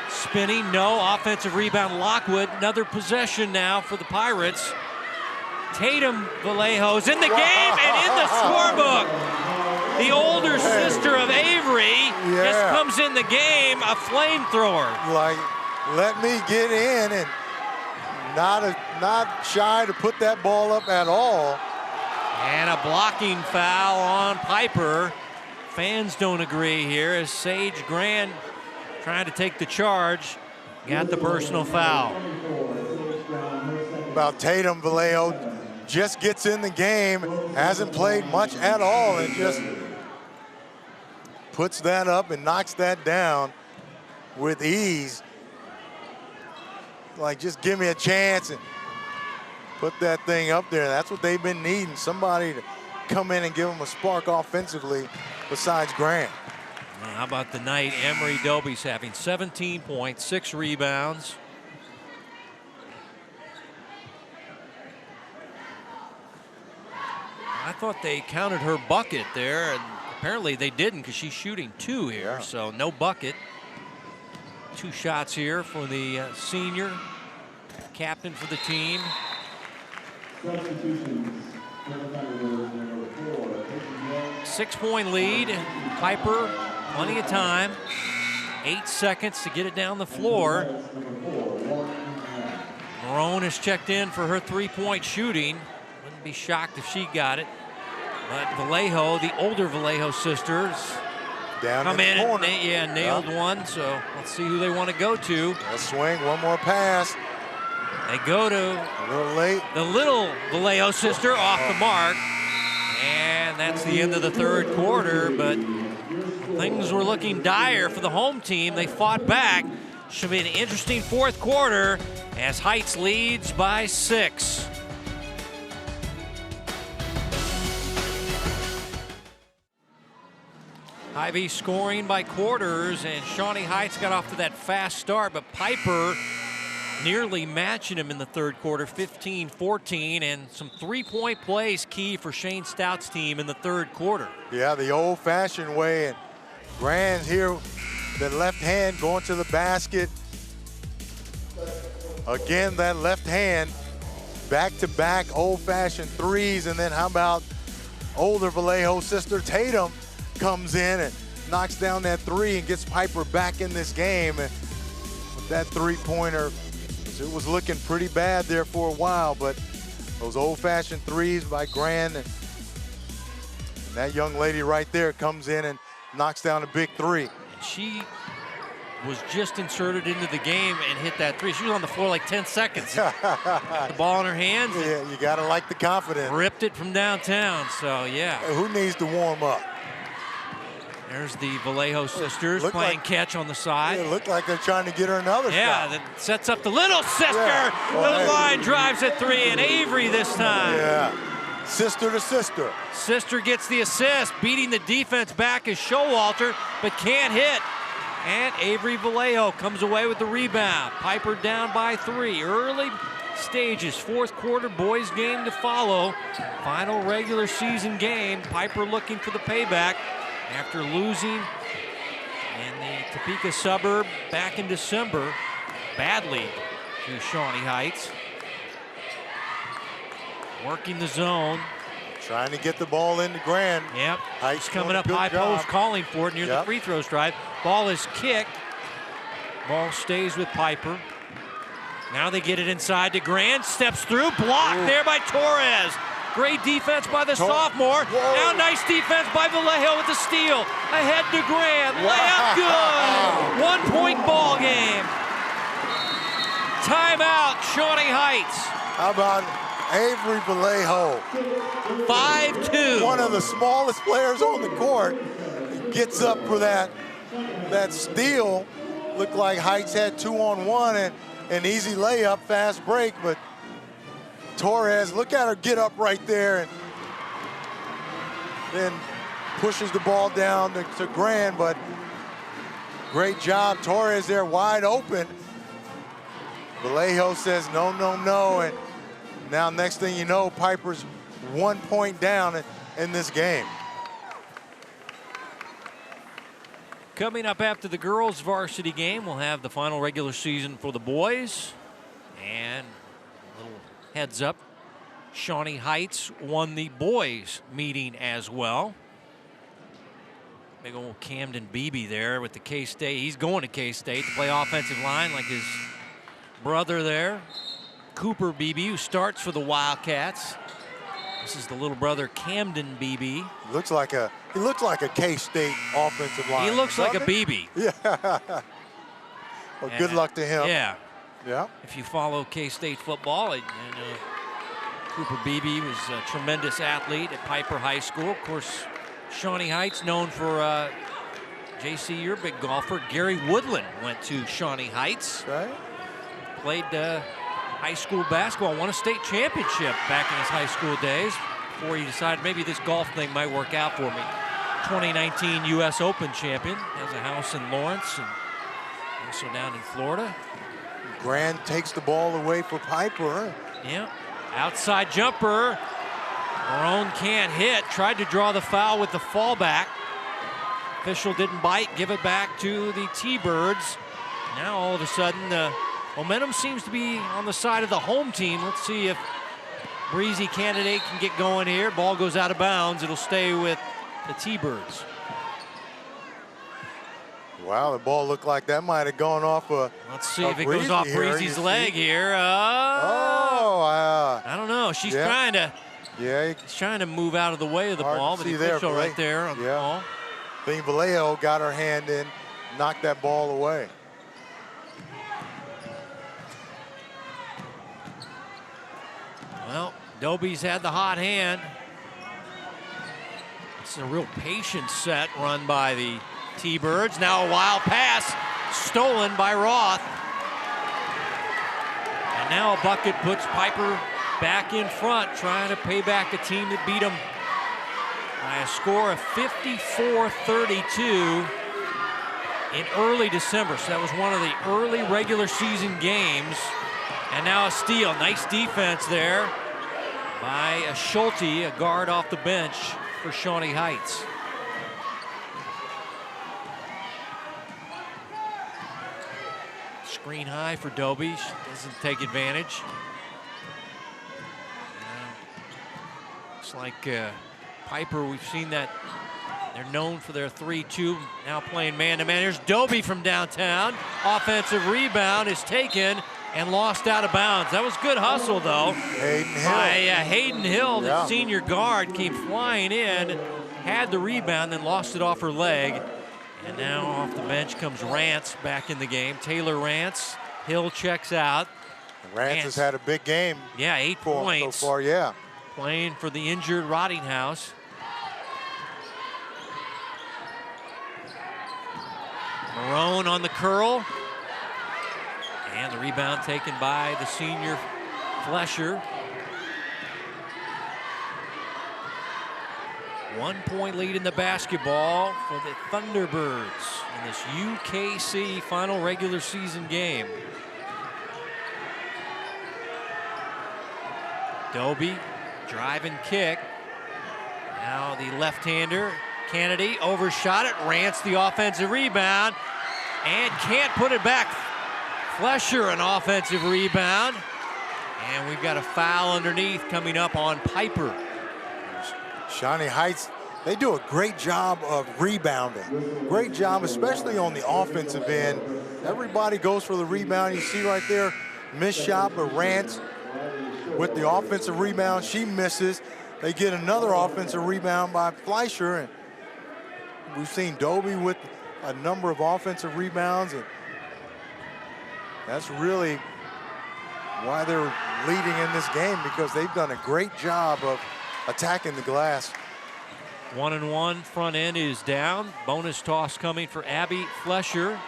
spinning, no. Offensive rebound, Lockwood. Another possession now for the Pirates. Tatum Vallejo's in the game and in the scorebook. The older sister of Avery just comes in the game, a flamethrower. Like, let me get in, and not shy to put that ball up at all. And a blocking foul on Piper. Fans don't agree here as Sage Grand trying to take the charge. Got the personal foul. About Tatum Vallejo just gets in the game, hasn't played much at all, and just puts that up and knocks that down with ease. Like, just give me a chance and put that thing up there. That's what they've been needing, somebody to come in and give them a spark offensively besides Grant. Well, how about the night Emery Doby's having? 17 points, 6 rebounds. I thought they counted her bucket there, and apparently they didn't because she's shooting 2 here, so no bucket. 2 shots here for the senior captain for the team. 6-point lead. Piper, plenty of time. 8 seconds to get it down the floor. Marone has checked in for her 3-point shooting. Wouldn't be shocked if she got it. But Vallejo, the older Vallejo sisters, come in and nailed one. So let's see who they want to go to. A swing, one more pass. They go to a little late. The little Vallejo sister off the mark. And that's the end of the 3rd quarter, but things were looking dire for the home team. They fought back. Should be an interesting 4th quarter as Heights leads by 6. Ivy scoring by quarters, and Shawnee Heights got off to that fast start, but Piper nearly matching him in the 3rd quarter, 15-14, and some 3-point plays key for Shane Stout's team in the 3rd quarter. Yeah, the old-fashioned way, and Grand's here, the left hand going to the basket. Again, that left hand, back-to-back old-fashioned threes, and then how about older Vallejo sister Tatum comes in and knocks down that 3 and gets Piper back in this game. And with that 3-pointer, it was looking pretty bad there for a while, but those old-fashioned threes by Grand, and that young lady right there comes in and knocks down a big 3. She was just inserted into the game and hit that 3. She was on the floor like 10 seconds. The ball in her hands. Yeah, you gotta like the confidence. Ripped it from downtown, so yeah. Who needs to warm up? There's the Vallejo sisters playing catch on the side. Yeah, it looked like they're trying to get her another shot. Yeah, that sets up the little sister. The line drives at 3, and Avery this time. Yeah, sister to sister. Sister gets the assist, beating the defense back is Showalter, but can't hit. And Avery Vallejo comes away with the rebound. Piper down by 3. Early stages, 4th quarter, boys game to follow. Final regular season game. Piper looking for the payback after losing in the Topeka suburb back in December badly to Shawnee Heights. Working the zone. Trying to get the ball into Grand. Yep. Heights coming up high post, calling for it near the free throw stripe. Ball is kicked. Ball stays with Piper. Now they get it inside to Grand. Steps through. Blocked there by Torres. Great defense by the sophomore. Now nice defense by Vallejo with the steal. Ahead to Grand. Layup good. 1-point ball game. Timeout, Shawnee Heights. How about Avery Vallejo? 5'2". One of the smallest players on the court. Gets up for that steal. Looked like Heights had 2-on-1 and an easy layup, fast break, but Torres, look at her get up right there and then pushes the ball down to Grand, but great job. Torres there wide open. Vallejo says no, no, no, and now next thing you know, Piper's 1 point down in this game. Coming up after the girls' varsity game, we'll have the final regular season for the boys. And a little heads up, Shawnee Heights won the boys' meeting as well. Big old Camden Beebe there with the K-State. He's going to K-State to play offensive line like his brother there. Cooper Beebe, who starts for the Wildcats. This is the little brother Camden Beebe. He looks like a K-State offensive line. He looks like a Beebe. Yeah. Well, good luck to him. Yeah. Yeah. If you follow K-State football, Cooper Beebe was a tremendous athlete at Piper High School. Of course, Shawnee Heights known for JC, you're a big golfer. Gary Woodland went to Shawnee Heights. Right. Played high school basketball, won a state championship back in his high school days before he decided maybe this golf thing might work out for me. 2019 U.S. Open champion, has a house in Lawrence and also down in Florida. Grand takes the ball away for Piper. Yeah, outside jumper. Marone can't hit, tried to draw the foul with the fallback. Official didn't bite, give it back to the T-Birds. Now all of a sudden the momentum seems to be on the side of the home team. Let's see if Breezy Candidate can get going here. Ball goes out of bounds. It'll stay with the T-Birds. Wow, the ball looked like that might have gone off Let's see if it goes off Breezy's leg here. I don't know. She's trying to. Yeah. She's trying to move out of the way of the ball, but the official right there on the ball. I think Vallejo got her hand in, knocked that ball away. Well, Dobie's had the hot hand. It's a real patient set run by the T-Birds. Now a wild pass stolen by Roth. And now a bucket puts Piper back in front, trying to pay back a team that beat them by a score of 54-32 in early December. So that was one of the early regular season games. And now a steal. Nice defense there by a Schulte, a guard off the bench for Shawnee Heights. Screen high for Dobie. She doesn't take advantage. Looks like Piper, we've seen that they're known for their 3-2, now playing man-to-man. Here's Dobie from downtown. Offensive rebound is taken and lost out of bounds. That was good hustle, though. Hayden Hill. By Hayden Hill, the senior guard, came flying in, had the rebound, then lost it off her leg. And now off the bench comes Rance back in the game. Taylor Rance. Hill checks out. Rance has had a big game. Yeah, 8 points. So far, yeah. Playing for the injured Rottinghouse. Marone on the curl. And the rebound taken by the senior Flesher. 1 point lead in the basketball for the Thunderbirds in this UKC final regular season game. Dobie, drive and kick. Now the left-hander, Kennedy, overshot it. Rance the offensive rebound and can't put it back. Flesher an offensive rebound. And we've got a foul underneath coming up on Piper. Shawnee Heights, they do a great job of rebounding. Great job, especially on the offensive end. Everybody goes for the rebound. You see right there, missed shot, but Rance with the offensive rebound, she misses. They get another offensive rebound by Fleischer. And we've seen Dobie with a number of offensive rebounds. And that's really why they're leading in this game, because they've done a great job of attacking the glass. 1-and-1, front end is down. Bonus toss coming for Abby Flesher.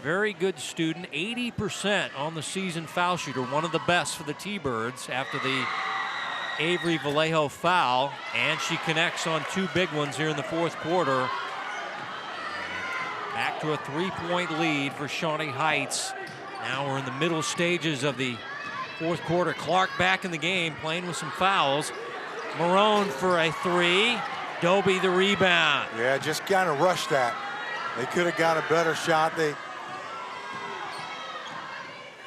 Very good student, 80% on the season foul shooter, one of the best for the T-Birds after the Avery Vallejo foul, and she connects on 2 big ones here in the fourth quarter. Back to a 3-point lead for Shawnee Heights. Now we're in the middle stages of the fourth quarter. Clark back in the game, playing with some fouls. Marone for a 3. Doby the rebound. Yeah, just kind of rushed that. They could have got a better shot. They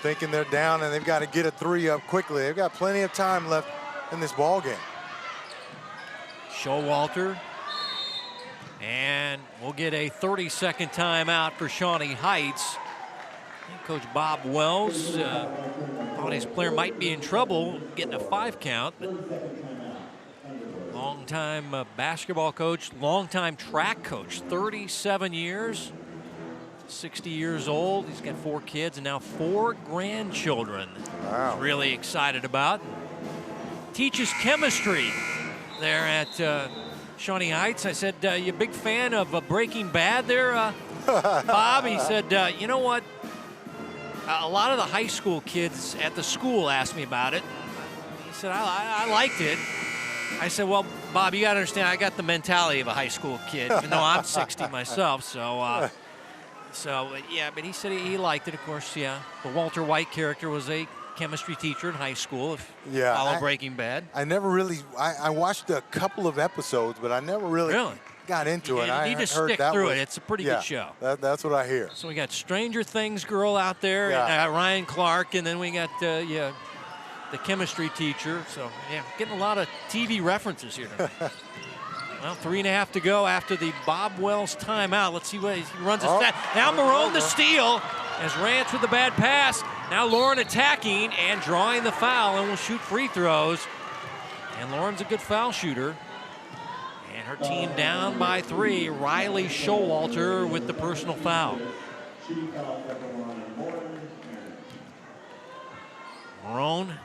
thinking they're down and they've got to get a 3 up quickly. They've got plenty of time left in this ball game. Showalter. And we'll get a 30-second timeout for Shawnee Heights. I think Coach Bob Wells thought his player might be in trouble getting a 5 count. But long-time basketball coach, long-time track coach, 37 years, 60 years old. He's got 4 kids and now 4 grandchildren. Wow. He's really excited about. Teaches chemistry there at Shawnee Heights. I said, you a big fan of Breaking Bad there, Bob? He said, you know what? A lot of the high school kids at the school asked me about it. He said, I liked it. I said, well, Bob, you got to understand, I got the mentality of a high school kid, even though I'm 60 myself. So yeah, but he said he liked it, of course, yeah. The Walter White character was a chemistry teacher in high school, if you follow Breaking Bad. I never really, I watched a couple of episodes, but I never really got into it. You need to stick through it. It's a pretty good show. That's what I hear. So we got Stranger Things girl out there, Ryan Clark, and then we got, the chemistry teacher. So, yeah, getting a lot of TV references here tonight. Well, 3.5 to go after the Bob Wells timeout. Let's see what he runs his stat. Now Marone the steal as Rance with the bad pass. Now Lauren attacking and drawing the foul and will shoot free throws. And Lauren's a good foul shooter. And her team down by 3. Riley Showalter with the personal foul. Marone, you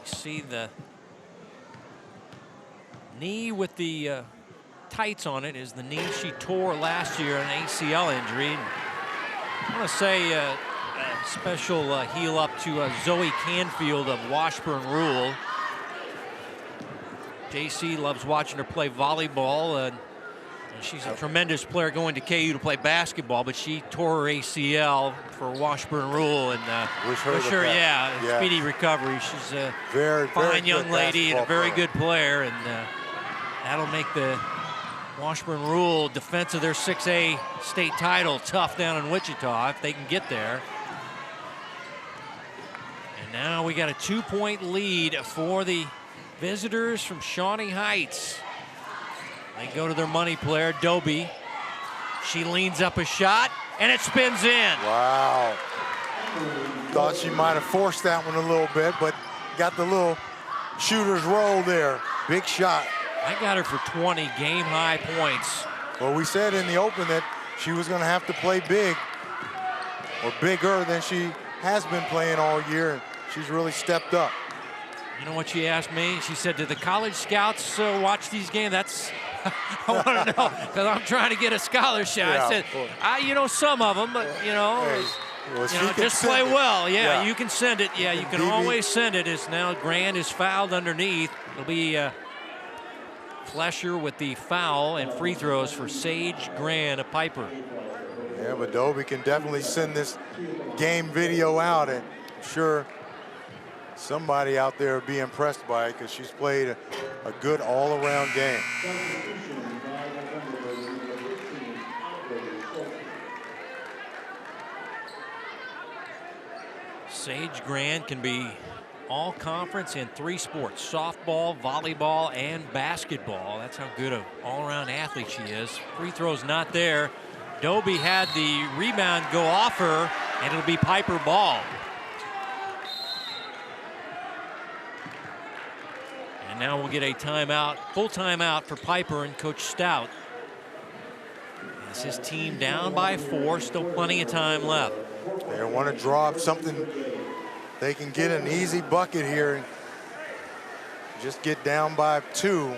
see the knee with the tights on it is the knee she tore last year, an ACL injury. I want to say a special heel up to Zoe Canfield of Washburn Rule. JC loves watching her play volleyball. And she's a tremendous player going to KU to play basketball, but she tore her ACL for Washburn Rule, and wish her speedy recovery. She's a very fine young lady and a very good player, and that'll make the Washburn Rule defense of their 6A state title tough down in Wichita if they can get there. And now we got a 2-point lead for the visitors from Shawnee Heights. They go to their money player, Doby. She leans up a shot, and it spins in. Wow. Thought she might have forced that one a little bit, but got the little shooter's roll there. Big shot. I got her for 20 game-high points. Well, we said in the open that she was going to have to play big, or bigger than she has been playing all year, and she's really stepped up. You know what she asked me? She said, do the college scouts watch these games? That's I want to know, because I'm trying to get a scholarship. I said, you know, some of them, but, just play well. Yeah, you can send it. Yeah, you can always send it. As now Grand is fouled underneath. It'll be Flesher with the foul and free throws for Sage Grand, a Piper. Yeah, but Doby can definitely send this game video out, and I'm sure somebody out there will be impressed by it because she's played a good all-around game. Sage Grand can be all conference in 3 sports: softball, volleyball, and basketball. That's how good an all-around athlete she is. Free throws not there. Doby had the rebound go off her, and it'll be Piper ball. And now we'll get a timeout, full timeout for Piper and Coach Stout. As his team down by 4, still plenty of time left. They want to draw up something. They can get an easy bucket here and just get down by 2.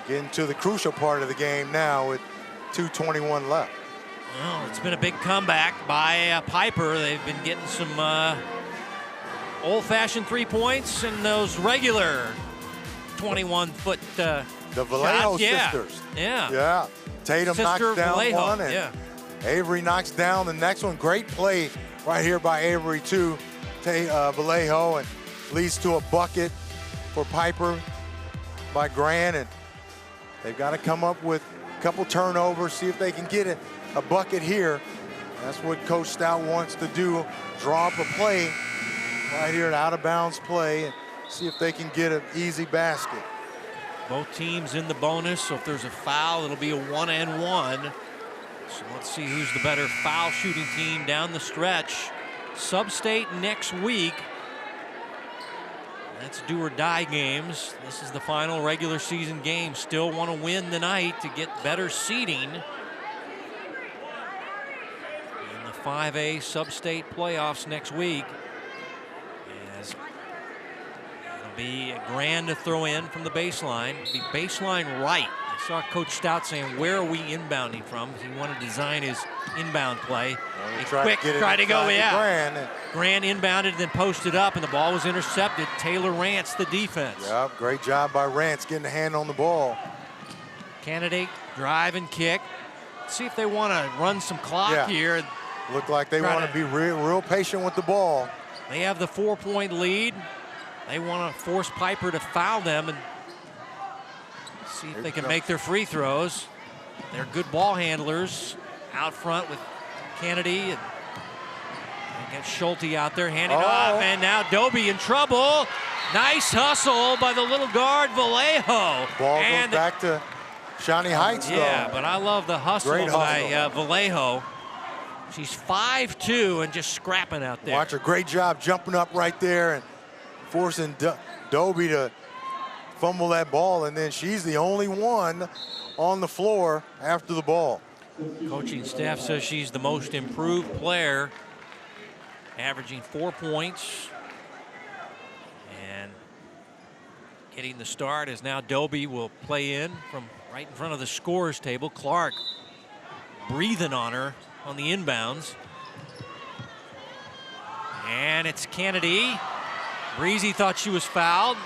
Get into the crucial part of the game now with 2:21 left. Well, it's been a big comeback by Piper. They've been getting some old-fashioned 3 points and those regular 21-foot the Vallejo shots. sisters. Yeah. Yeah. Tatum Sister knocks down Vallejo. one, and yeah. Avery knocks down the next one. Great play right here by Avery, too. Vallejo, and leads to a bucket for Piper by Grant. And they've got to come up with a couple turnovers, see if they can get a bucket here. That's what Coach Stout wants to do. Draw up a play right here, an out-of-bounds play, and see if they can get an easy basket. Both teams in the bonus, so if there's a foul, it'll be a 1-and-1. So let's see who's the better foul shooting team down the stretch. Sub-state next week. That's do-or-die games. This is the final regular season game. Still want to win tonight to get better seeding in the 5A sub-state playoffs next week. As it'll be a Grand to throw in from the baseline. It'll be baseline right. I saw Coach Stout saying, where are we inbounding from? He wanted to design his inbound play. Try to go, yeah. Grant inbounded, then posted up, and the ball was intercepted. Taylor Rance, the defense. Yep, great job by Rance getting a hand on the ball. Candidate, drive and kick. See if they want to run some clock here. Look like they want to be real patient with the ball. They have the 4-point lead. They want to force Piper to foul them and see if they can make their free throws. They're good ball handlers out front with Kennedy and get Schulte out there handing off, and now Doby in trouble. Nice hustle by the little guard Vallejo. Ball goes back to Shawnee Heights, though. Yeah, but I love the hustle by Vallejo. She's 5'2" and just scrapping out there. Watch her, great job jumping up right there and forcing Doby to fumble that ball, and then she's the only one on the floor after the ball. Coaching staff says she's the most improved player, averaging 4 points. And getting the start as now Doby will play in from right in front of the scorer's table. Clark breathing on her on the inbounds. And it's Kennedy. Breezy thought she was fouled.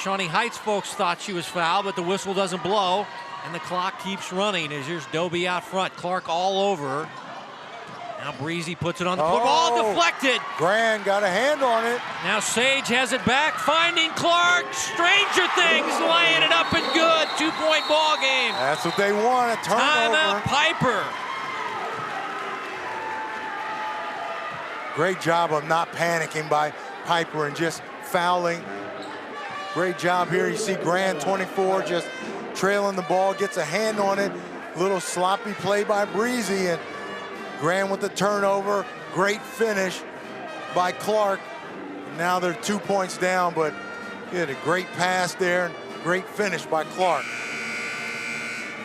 Shawnee Heights folks thought she was fouled, but the whistle doesn't blow, and the clock keeps running as here's Doby out front. Clark all over. Now Breezy puts it on the floor. Ball deflected. Grand got a hand on it. Now Sage has it back, finding Clark. Stranger things, laying it up and good. 2-point ball game. That's what they want, a turnover. Timeout Piper. Great job of not panicking by Piper and just fouling. Great job here. You see Grand 24 just trailing the ball, gets a hand on it. Little sloppy play by Breezy, and Grand with the turnover. Great finish by Clark. Now they're 2 points down, but he had a great pass there and great finish by Clark.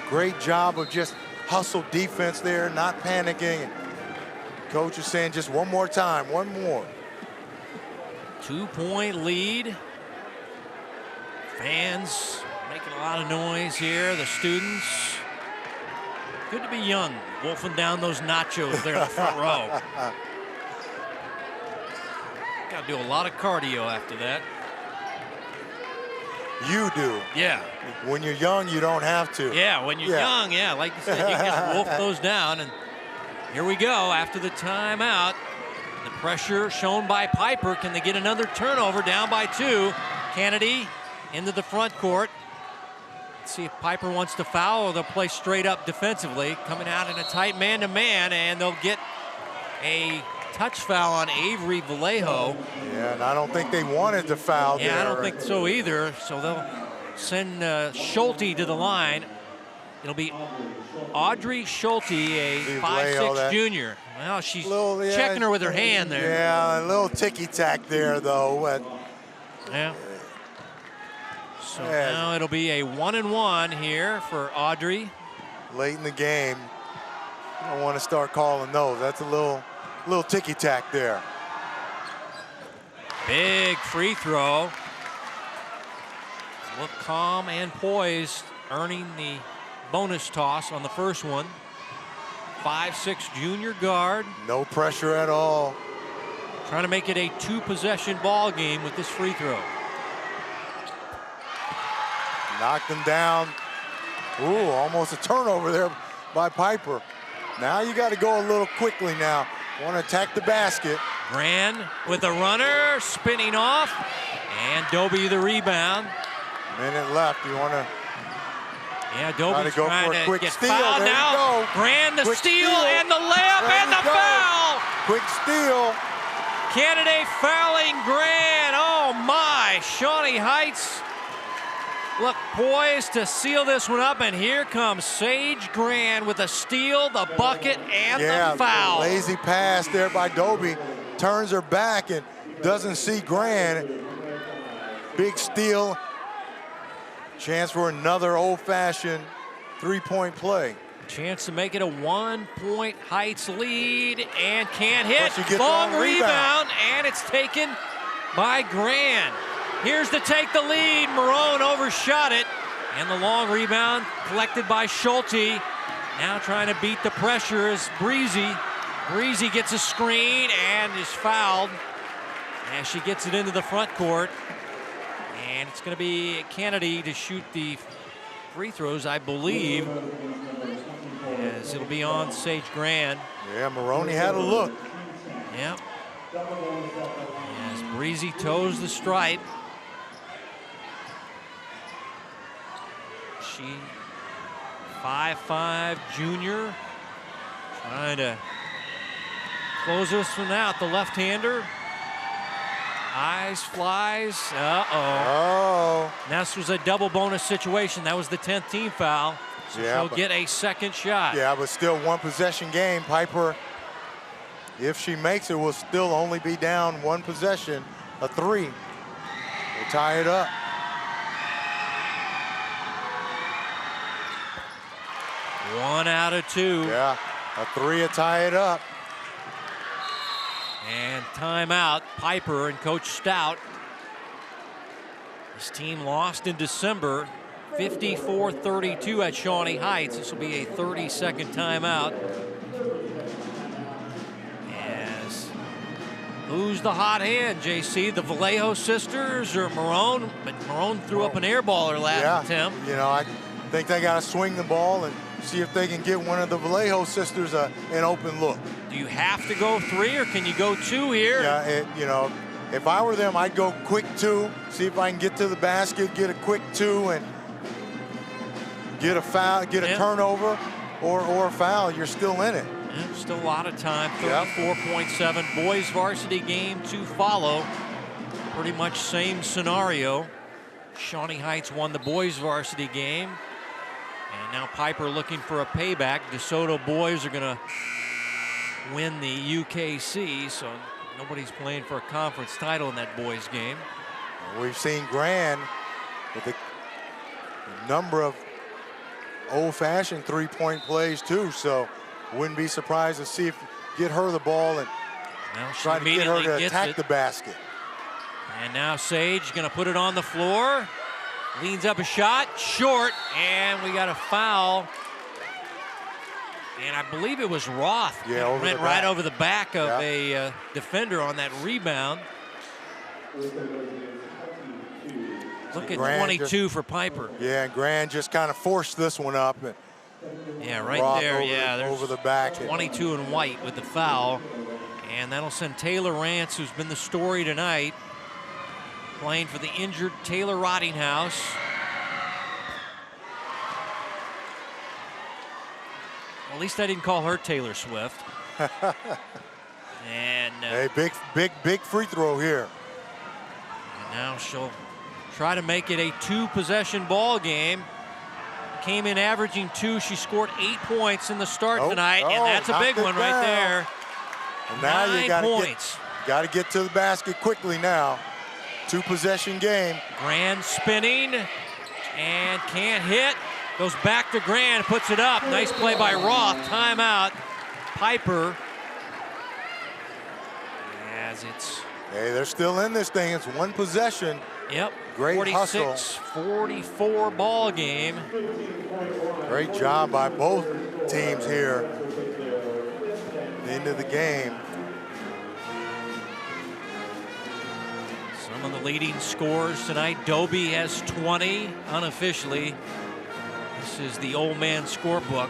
Great job of just hustle defense there, not panicking. Coach is saying just one more time, one more. 2-point lead. Fans making a lot of noise here. The students. Good to be young, wolfing down those nachos there in the front row. Got to do a lot of cardio after that. You do. Yeah. When you're young, you don't have to. Yeah, when you're young, yeah, like you said, you can just wolf those down. And here we go after the timeout. The pressure shown by Piper. Can they get another turnover down by 2? Kennedy into the front court. Let's see if Piper wants to foul or they'll play straight up defensively. Coming out in a tight man-to-man, and they'll get a touch foul on Avery Vallejo. Yeah, and I don't think they wanted to foul there. Yeah, I don't think so either. So they'll send Schulte to the line. It'll be Audrey Schulte, a 5'6" junior. Well, she's checking her with her hand there. Yeah, a little ticky-tack there, though. Yeah. So now it'll be a 1-and-1 here for Audrey. Late in the game. You don't want to start calling those. That's a little ticky-tack there. Big free throw. Look calm and poised, earning the bonus toss on the first one. 5'6" junior guard. No pressure at all. Trying to make it a 2-possession ball game with this free throw. Knocked him down. Ooh, almost a turnover there by Piper. Now you got to go a little quickly now. Want to attack the basket. Gran with a runner, spinning off, and Dobie the rebound. Minute left. You want to Dobie's go trying for a to quick get steal. fouled There now. you go. Gran the Quick steal steal. and the layup There and you the go. foul. Quick steal. Candidate fouling Gran. Oh my, Shawnee Heights look poised to seal this one up, and here comes Sage Gran with a steal, the bucket, and the foul. Lazy pass there by Dobie. Turns her back and doesn't see Gran. Big steal. Chance for another old-fashioned three-point play. Chance to make it a 1-point Heights lead, and can't hit. Plus you get Long the rebound, and it's taken by Gran. Here's to take the lead. Marone overshot it, and the long rebound collected by Schulte. Now trying to beat the pressure is Breezy. Breezy gets a screen and is fouled as she gets it into the front court. And it's going to be Kennedy to shoot the free throws, I believe, as it'll be on Sage Gran. Yeah, Maroney had a look. Yep. As Breezy toes the stripe. She, 5'5" junior, trying to close this one out. The left-hander. Eyes, flies. Oh. This was a double bonus situation. That was the 10th team foul. So she'll get a second shot. Yeah, but still one possession game. Piper, if she makes it, will still only be down one possession, a 3. We'll tie it up. One out of 2. Yeah, a 3 to tie it up. And timeout, Piper and Coach Stout. This team lost in December, 54-32 at Shawnee Heights. This will be a 30-second timeout. As who's the hot hand, JC? The Vallejo sisters or Marone? But Marone threw up an air baller last attempt. You know, I think they got to swing the ball and see if they can get one of the Vallejo sisters an open look. Do you have to go 3 or can you go 2 here? Yeah, you know, if I were them, I'd go quick 2, see if I can get to the basket, get a quick 2, and get a foul, get a turnover or a foul. You're still in it. Yeah, still a lot of time. 34.7. Boys varsity game to follow. Pretty much same scenario. Shawnee Heights won the boys varsity game. And now Piper looking for a payback. DeSoto boys are going to win the UKC, so nobody's playing for a conference title in that boys game. We've seen Gran with a number of old-fashioned three-point plays too, so wouldn't be surprised to see if get her the ball and try to get her to attack the basket. And now Sage going to put it on the floor. Leans up a shot, short, and we got a foul. And I believe it was Roth. Yeah, went right over the back of a defender on that rebound. Look at 22 for Piper. Yeah, and Gran just kind of forced this one up. And yeah, right Roth there. There's over the back. 22 in white with the foul. And that'll send Taylor Rance, who's been the story tonight, playing for the injured Taylor Rottinghouse. At least I didn't call her Taylor Swift. And hey, big free throw here. And now she'll try to make it a 2-possession ball game. Came in averaging 2. She scored 8 points in the start tonight, and that's a big one right there. And now 9 you got points. to get to the basket quickly now. 2-possession game. Gran spinning and can't hit. Goes back to Gran, puts it up. Nice play by Roth. Timeout. Piper. As it's. Hey, they're still in this thing. It's 1 possession. Yep. Great 46-44 ball game. Great job by both teams here. into the game. Some of the leading scorers tonight. Doby has 20 unofficially. This is the old man scorebook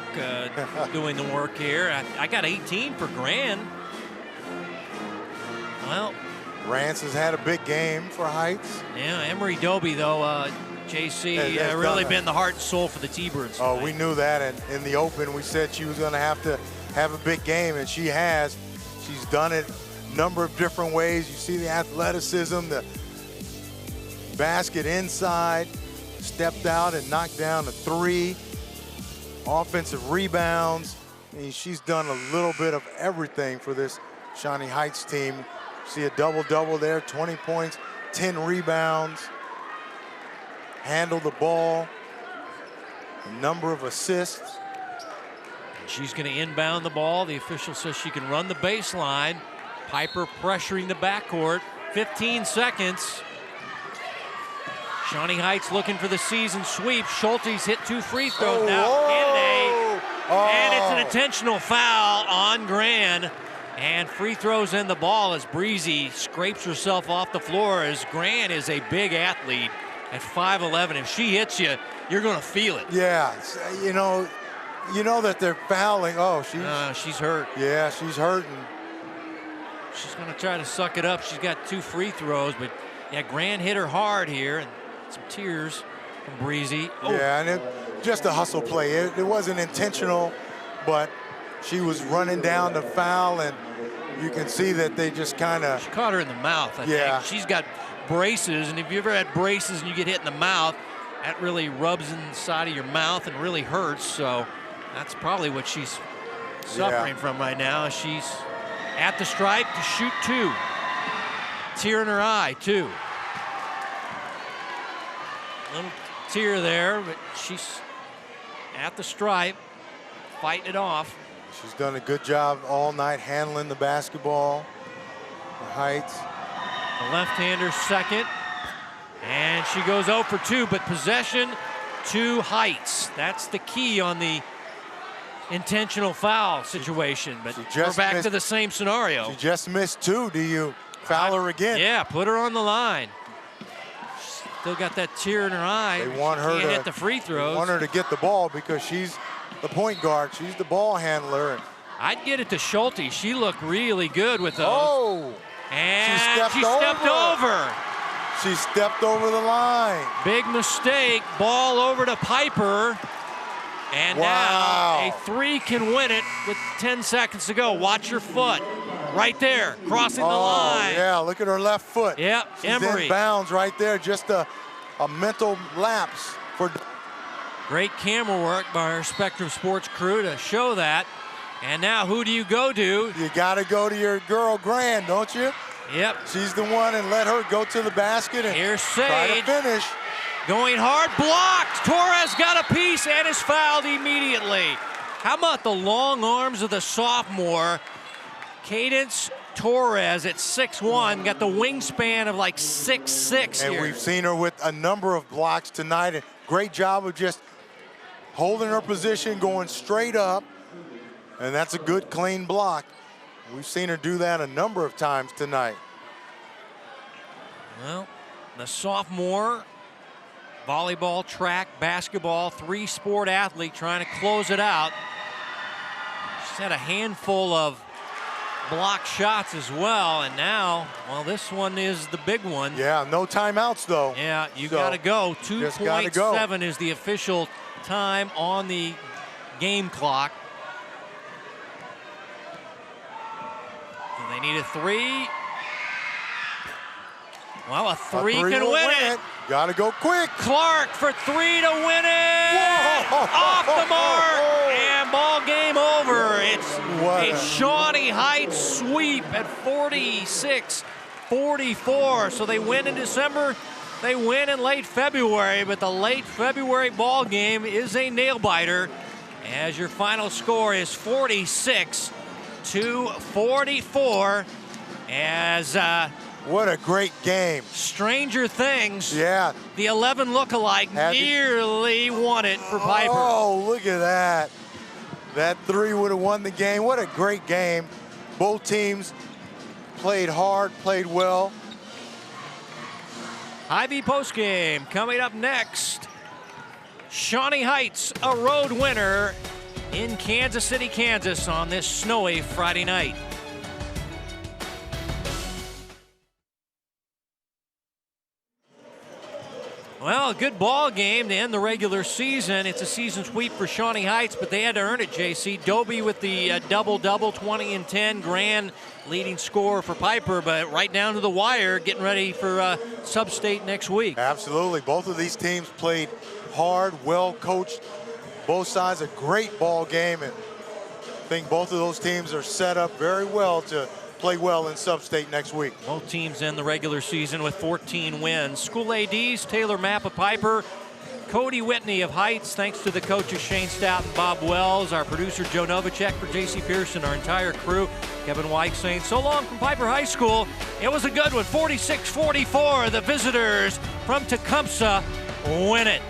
doing the work here. I got 18 for Grand. Well, Rance has had a big game for Heights. yeah, Emery Doby, though, JC, has really done been the heart and soul for the T-Birds. Oh, we knew that, and in the open, we said she was going to have a big game, and she has. She's done it a number of different ways. You see the athleticism, the basket inside, stepped out and knocked down a 3. Offensive rebounds. I mean, she's done a little bit of everything for this Shawnee Heights team. See a double-double there, 20 points, 10 rebounds. Handle the ball, a number of assists. She's going to inbound the ball. The official says she can run the baseline. Piper pressuring the backcourt. 15 seconds. Shawnee Heights looking for the season sweep. Schulte's hit 2 free throws now. And it's an intentional foul on Gran. And free throws in the ball as Breezy scrapes herself off the floor, as Gran is a big athlete at 5'11". If she hits you, you're going to feel it. Yeah, you know that they're fouling. Oh, she's hurt. Yeah, she's hurting. She's going to try to suck it up. She's got 2 free throws, but yeah, Gran hit her hard here, and some tears from Breezy. Oh. Yeah, and just a hustle play. It wasn't intentional, but she was running down the foul, and you can see that they just kind of... She caught her in the mouth, I think. She's got braces, and if you ever had braces and you get hit in the mouth, that really rubs inside of your mouth and really hurts. So that's probably what she's suffering from right now. She's at the stripe to shoot 2. Tear in her eye, too. Little tear there, but she's at the stripe, fighting it off. She's done a good job all night handling the basketball for Heights. The left-hander second, and she goes 0 for 2, but possession to Heights. That's the key on the intentional foul situation, but we're back to the same scenario. She just missed 2. Do you foul her again? Yeah, put her on the line. Still got that tear in her eye. They want her to hit the free throws. They want her to get the ball because she's the point guard. She's the ball handler. I'd get it to Schulte. She looked really good with those. Oh! And she stepped over. She stepped over the line. Big mistake. Ball over to Piper. And now a 3 can win it with 10 seconds to go. Watch your foot. Right there, crossing the line. Yeah, look at her left foot. Yep, She's Emery. in bounds right there. Just a mental lapse for... Great camera work by our Spectrum Sports crew to show that. And now who do you go to? You got to go to your girl, Grand, don't you? Yep. She's the one, and let her go to the basket and here's try to finish. Going hard, blocked. Torres got a piece and is fouled immediately. How about the long arms of the sophomore? Cadence Torres at 6'1", got the wingspan of like 6'6" And here. we've seen her with a number of blocks tonight. And great job of just holding her position, going straight up. And that's a good, clean block. We've seen her do that a number of times tonight. Well, the sophomore, volleyball, track, basketball, 3-sport athlete trying to close it out. She's had a handful of block shots as well, and now, well, this one is the big one. Yeah, no timeouts though. Yeah, you gotta go. 2.7 is the official time on the game clock. And they need a 3. Well, a 3 can win it. Gotta go quick. Clark for 3 to win it. Whoa. Off the mark. And ball game over. It's a Shawnee Heights sweep at 46-44. So they win in December. They win in late February. But the late February ball game is a nail biter, as your final score is 46-44. As what a great game. Stranger things. Yeah. The 11 lookalike nearly won it for Piper. Oh, look at that. That 3 would have won the game. What a great game Both teams played hard, played well. Hy-Vee postgame coming up next. Shawnee Heights, a road winner in Kansas City, Kansas on this snowy Friday night. Well, a good ball game to end the regular season. It's a season sweep for Shawnee Heights, but they had to earn it, JC. Dobie with the double-double, 20 and 10, grand leading scorer for Piper, but right down to the wire, getting ready for sub-state next week. Absolutely. Both of these teams played hard, well coached. Both sides a great ball game, and I think both of those teams are set up very well to play well in sub-state next week. Both teams end the regular season with 14 wins. School ADs, Taylor Mapp of Piper, Cody Whitney of Heights, thanks to the coaches Shane Stout and Bob Wells, our producer Joe Novacek, for JC Pearson, our entire crew. Kevin White saying so long from Piper High School. It was a good one, 46-44. The visitors from Tecumseh win it.